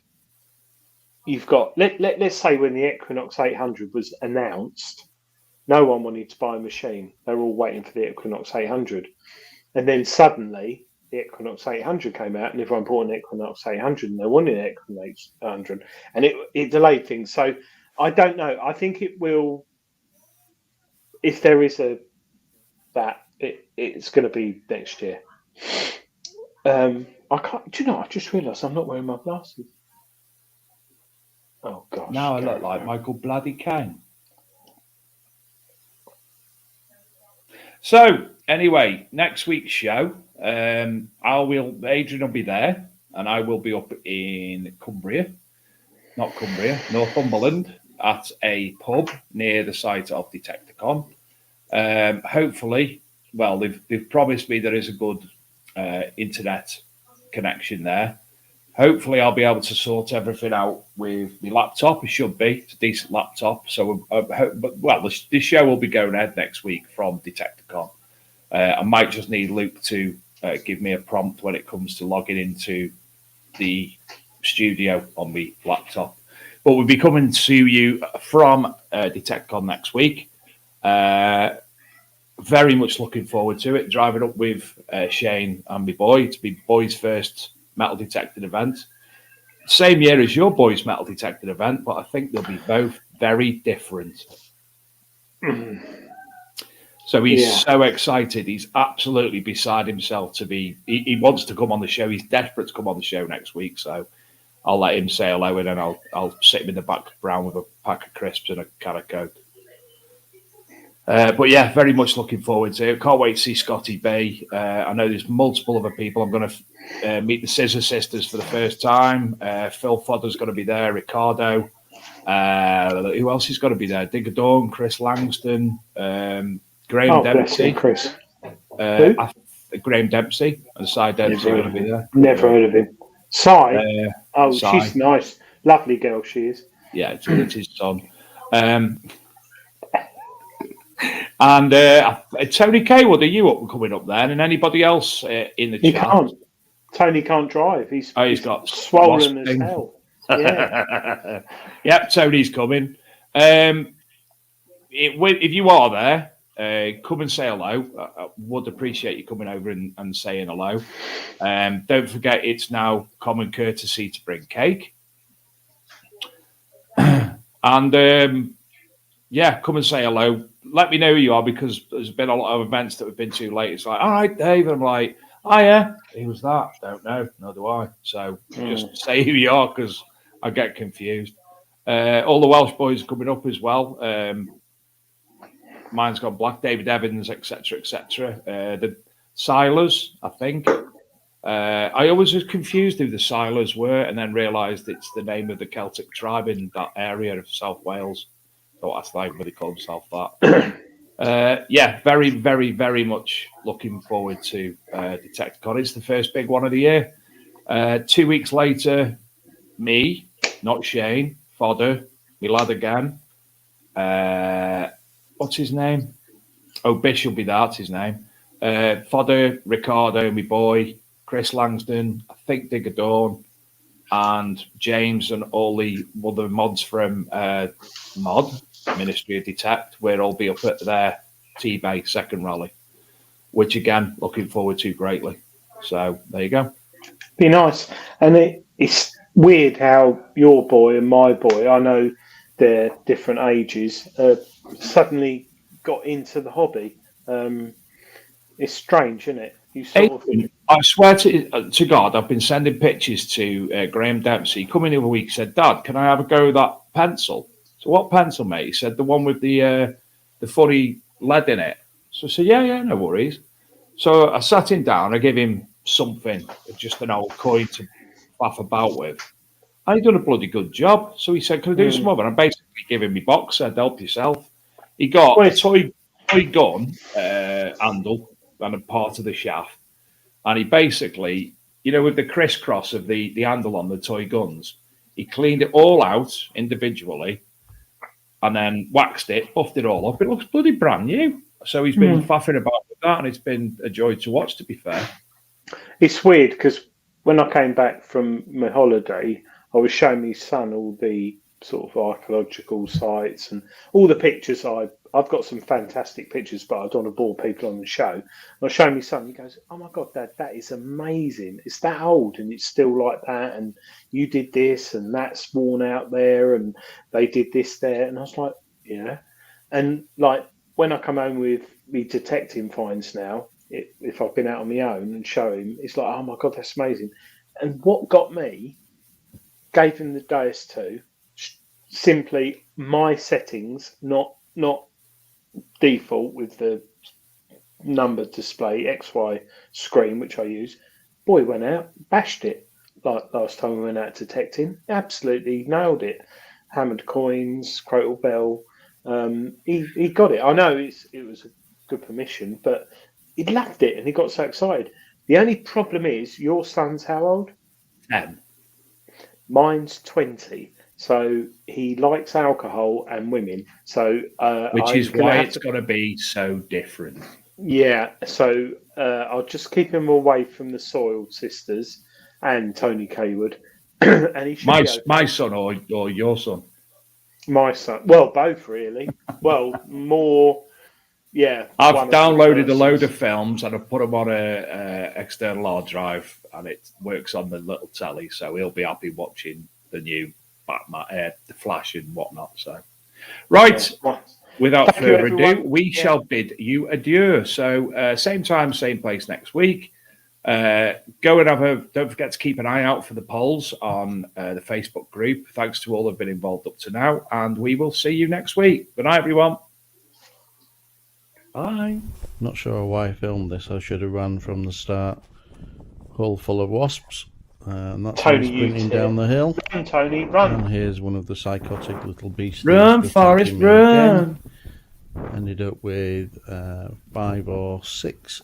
you've got, let's say when the Equinox 800 was announced, no one wanted to buy a machine. They were all waiting for the Equinox 800. And then suddenly the Equinox 800 came out and everyone bought an Equinox 800 and they wanted an Equinox 800. And it delayed things. So I don't know. I think it will, if there is it's going to be next year. I can't. Do you know? I just realised I'm not wearing my glasses. Oh gosh! Now I look like Michael Bloody Caine. So Anyway, next week's show, Adrian will be there, and I will be up in Northumberland, at a pub near the site of Detecticon. Hopefully, well, they've promised me there is a good internet connection there. Hopefully, I'll be able to sort everything out with my laptop. It should be. It's a decent laptop. So, the show will be going ahead next week from Detecticon. I might just need Luke to give me a prompt when it comes to logging into the studio on my laptop. But we'll be coming to you from Detecticon next week. Very much looking forward to it. Driving up with Shane and my boy. It's my boy's first metal detecting event. Same year as your boy's metal detecting event, but I think they'll be both very different. So he's so excited. He's absolutely beside himself to be. He wants to come on the show. He's desperate to come on the show next week. So I'll let him say hello, and then I'll sit him in the background with a pack of crisps and a can of Coke. But yeah, very much looking forward to it. Can't wait to see Scotty B. I know there's multiple other people. I'm going to meet the Scissor Sisters for the first time. Phil Fodder's going to be there. Ricardo. Who else is going to be there? Digger Dawn, Chris Langston, Graham Dempsey. Chris. Graham Dempsey and Cy Dempsey are going to be there. Never heard of him. Cy? Cy. She's nice. Lovely girl she is. Yeah, it's his son. And Tony Kaywood, are you coming up there? And anybody else in the chat? He can't. Tony can't drive. He's got swollen as hell. Yeah. Yep, Tony's coming. If you are there, come and say hello. I would appreciate you coming over and saying hello. Don't forget, it's now common courtesy to bring cake. And come and say hello. Let me know who you are, because there's been a lot of events that we've been to late. It's like, all right, Dave. And I'm like, oh, yeah. Who was that? Don't know. Nor do I. So just say who you are, because I get confused. All the Welsh boys are coming up as well. Mine's got Black, David Evans, etc., etc. The Silers, I think. I always was confused who the Silers were, and then realised it's the name of the Celtic tribe in that area of South Wales. Thought that's like what they call themselves that. Very, very, very much looking forward to Detecticon. It's the first big one of the year. 2 weeks later, me, not Shane, Fodder, my lad again. What's his name? Oh, Bish will be there, that's his name. Fodder, Ricardo, my boy, Chris Langston, I think Digger Dawn, and James and all the other mods from Ministry of Detect. We'll all be up at their T-Bay second rally, which again, looking forward to greatly. So there you go. Be nice. And it's weird how your boy and my boy, I know they're different ages, suddenly got into the hobby. It's strange, isn't it? I swear to God, I've been sending pictures to Graham Dempsey. He come in the other week, he said, Dad, can I have a go with that pencil? So what pencil, mate? He said, the one with the funny lead in it. So I said, yeah, no worries. So I sat him down, I gave him something, just an old coin to laugh about with. And he done a bloody good job. So he said, can I do some other? And I basically gave him my box, said, help yourself. He got a toy gun handle and a part of the shaft. And he basically, with the crisscross of the handle on the toy guns, he cleaned it all out individually and then waxed it, buffed it all up. It looks bloody brand new. So he's been faffing about with that, and it's been a joy to watch, to be fair. It's weird, because when I came back from my holiday, I was showing my son all the sort of archaeological sites and all the pictures. I've got some fantastic pictures, but I don't want to bore people on the show. And I was showing my son, he goes, oh my God, Dad, that is amazing. It's that old and it's still like that. And you did this and that's worn out there and they did this there. And I was like, yeah. And like when I come home with me detecting finds now, if I've been out on my own and show him, it's like, oh my God, that's amazing. And what got me, gave him the DS2, simply my settings, not default with the number display, XY screen, which I use. Boy went out, bashed it. Like last time we went out detecting, absolutely nailed it. Hammered coins, Crotal Bell. He got it. I know it was a good permission, but he loved it and he got so excited. The only problem is, your son's how old? 10. Mine's 20. So he likes alcohol and women. So Which is why it's got to be so different. Yeah. So I'll just keep him away from the Soiled Sisters and Tony Kaywood. And he should be okay. My son or your son? My son. Well, both really. Well, more. Yeah. I've downloaded a load of films and I've put them on a external hard drive, and it works on the little telly, so he'll be happy watching the new Batman, the Flash and whatnot. So, right. Yeah. Without Thank you, further ado, everyone. we shall bid you adieu. So, same time, same place next week. Go and don't forget to keep an eye out for the polls on the Facebook group. Thanks to all who've been involved up to now, and we will see you next week. Good night, everyone. Bye. Not sure why I filmed this. I should have run from the start. Hull full of wasps. And that's Tony, me sprinting down the hill. Run, Tony, run. And here's one of the psychotic little beasts. Run, Forrest, run. Ended up with 5 or 6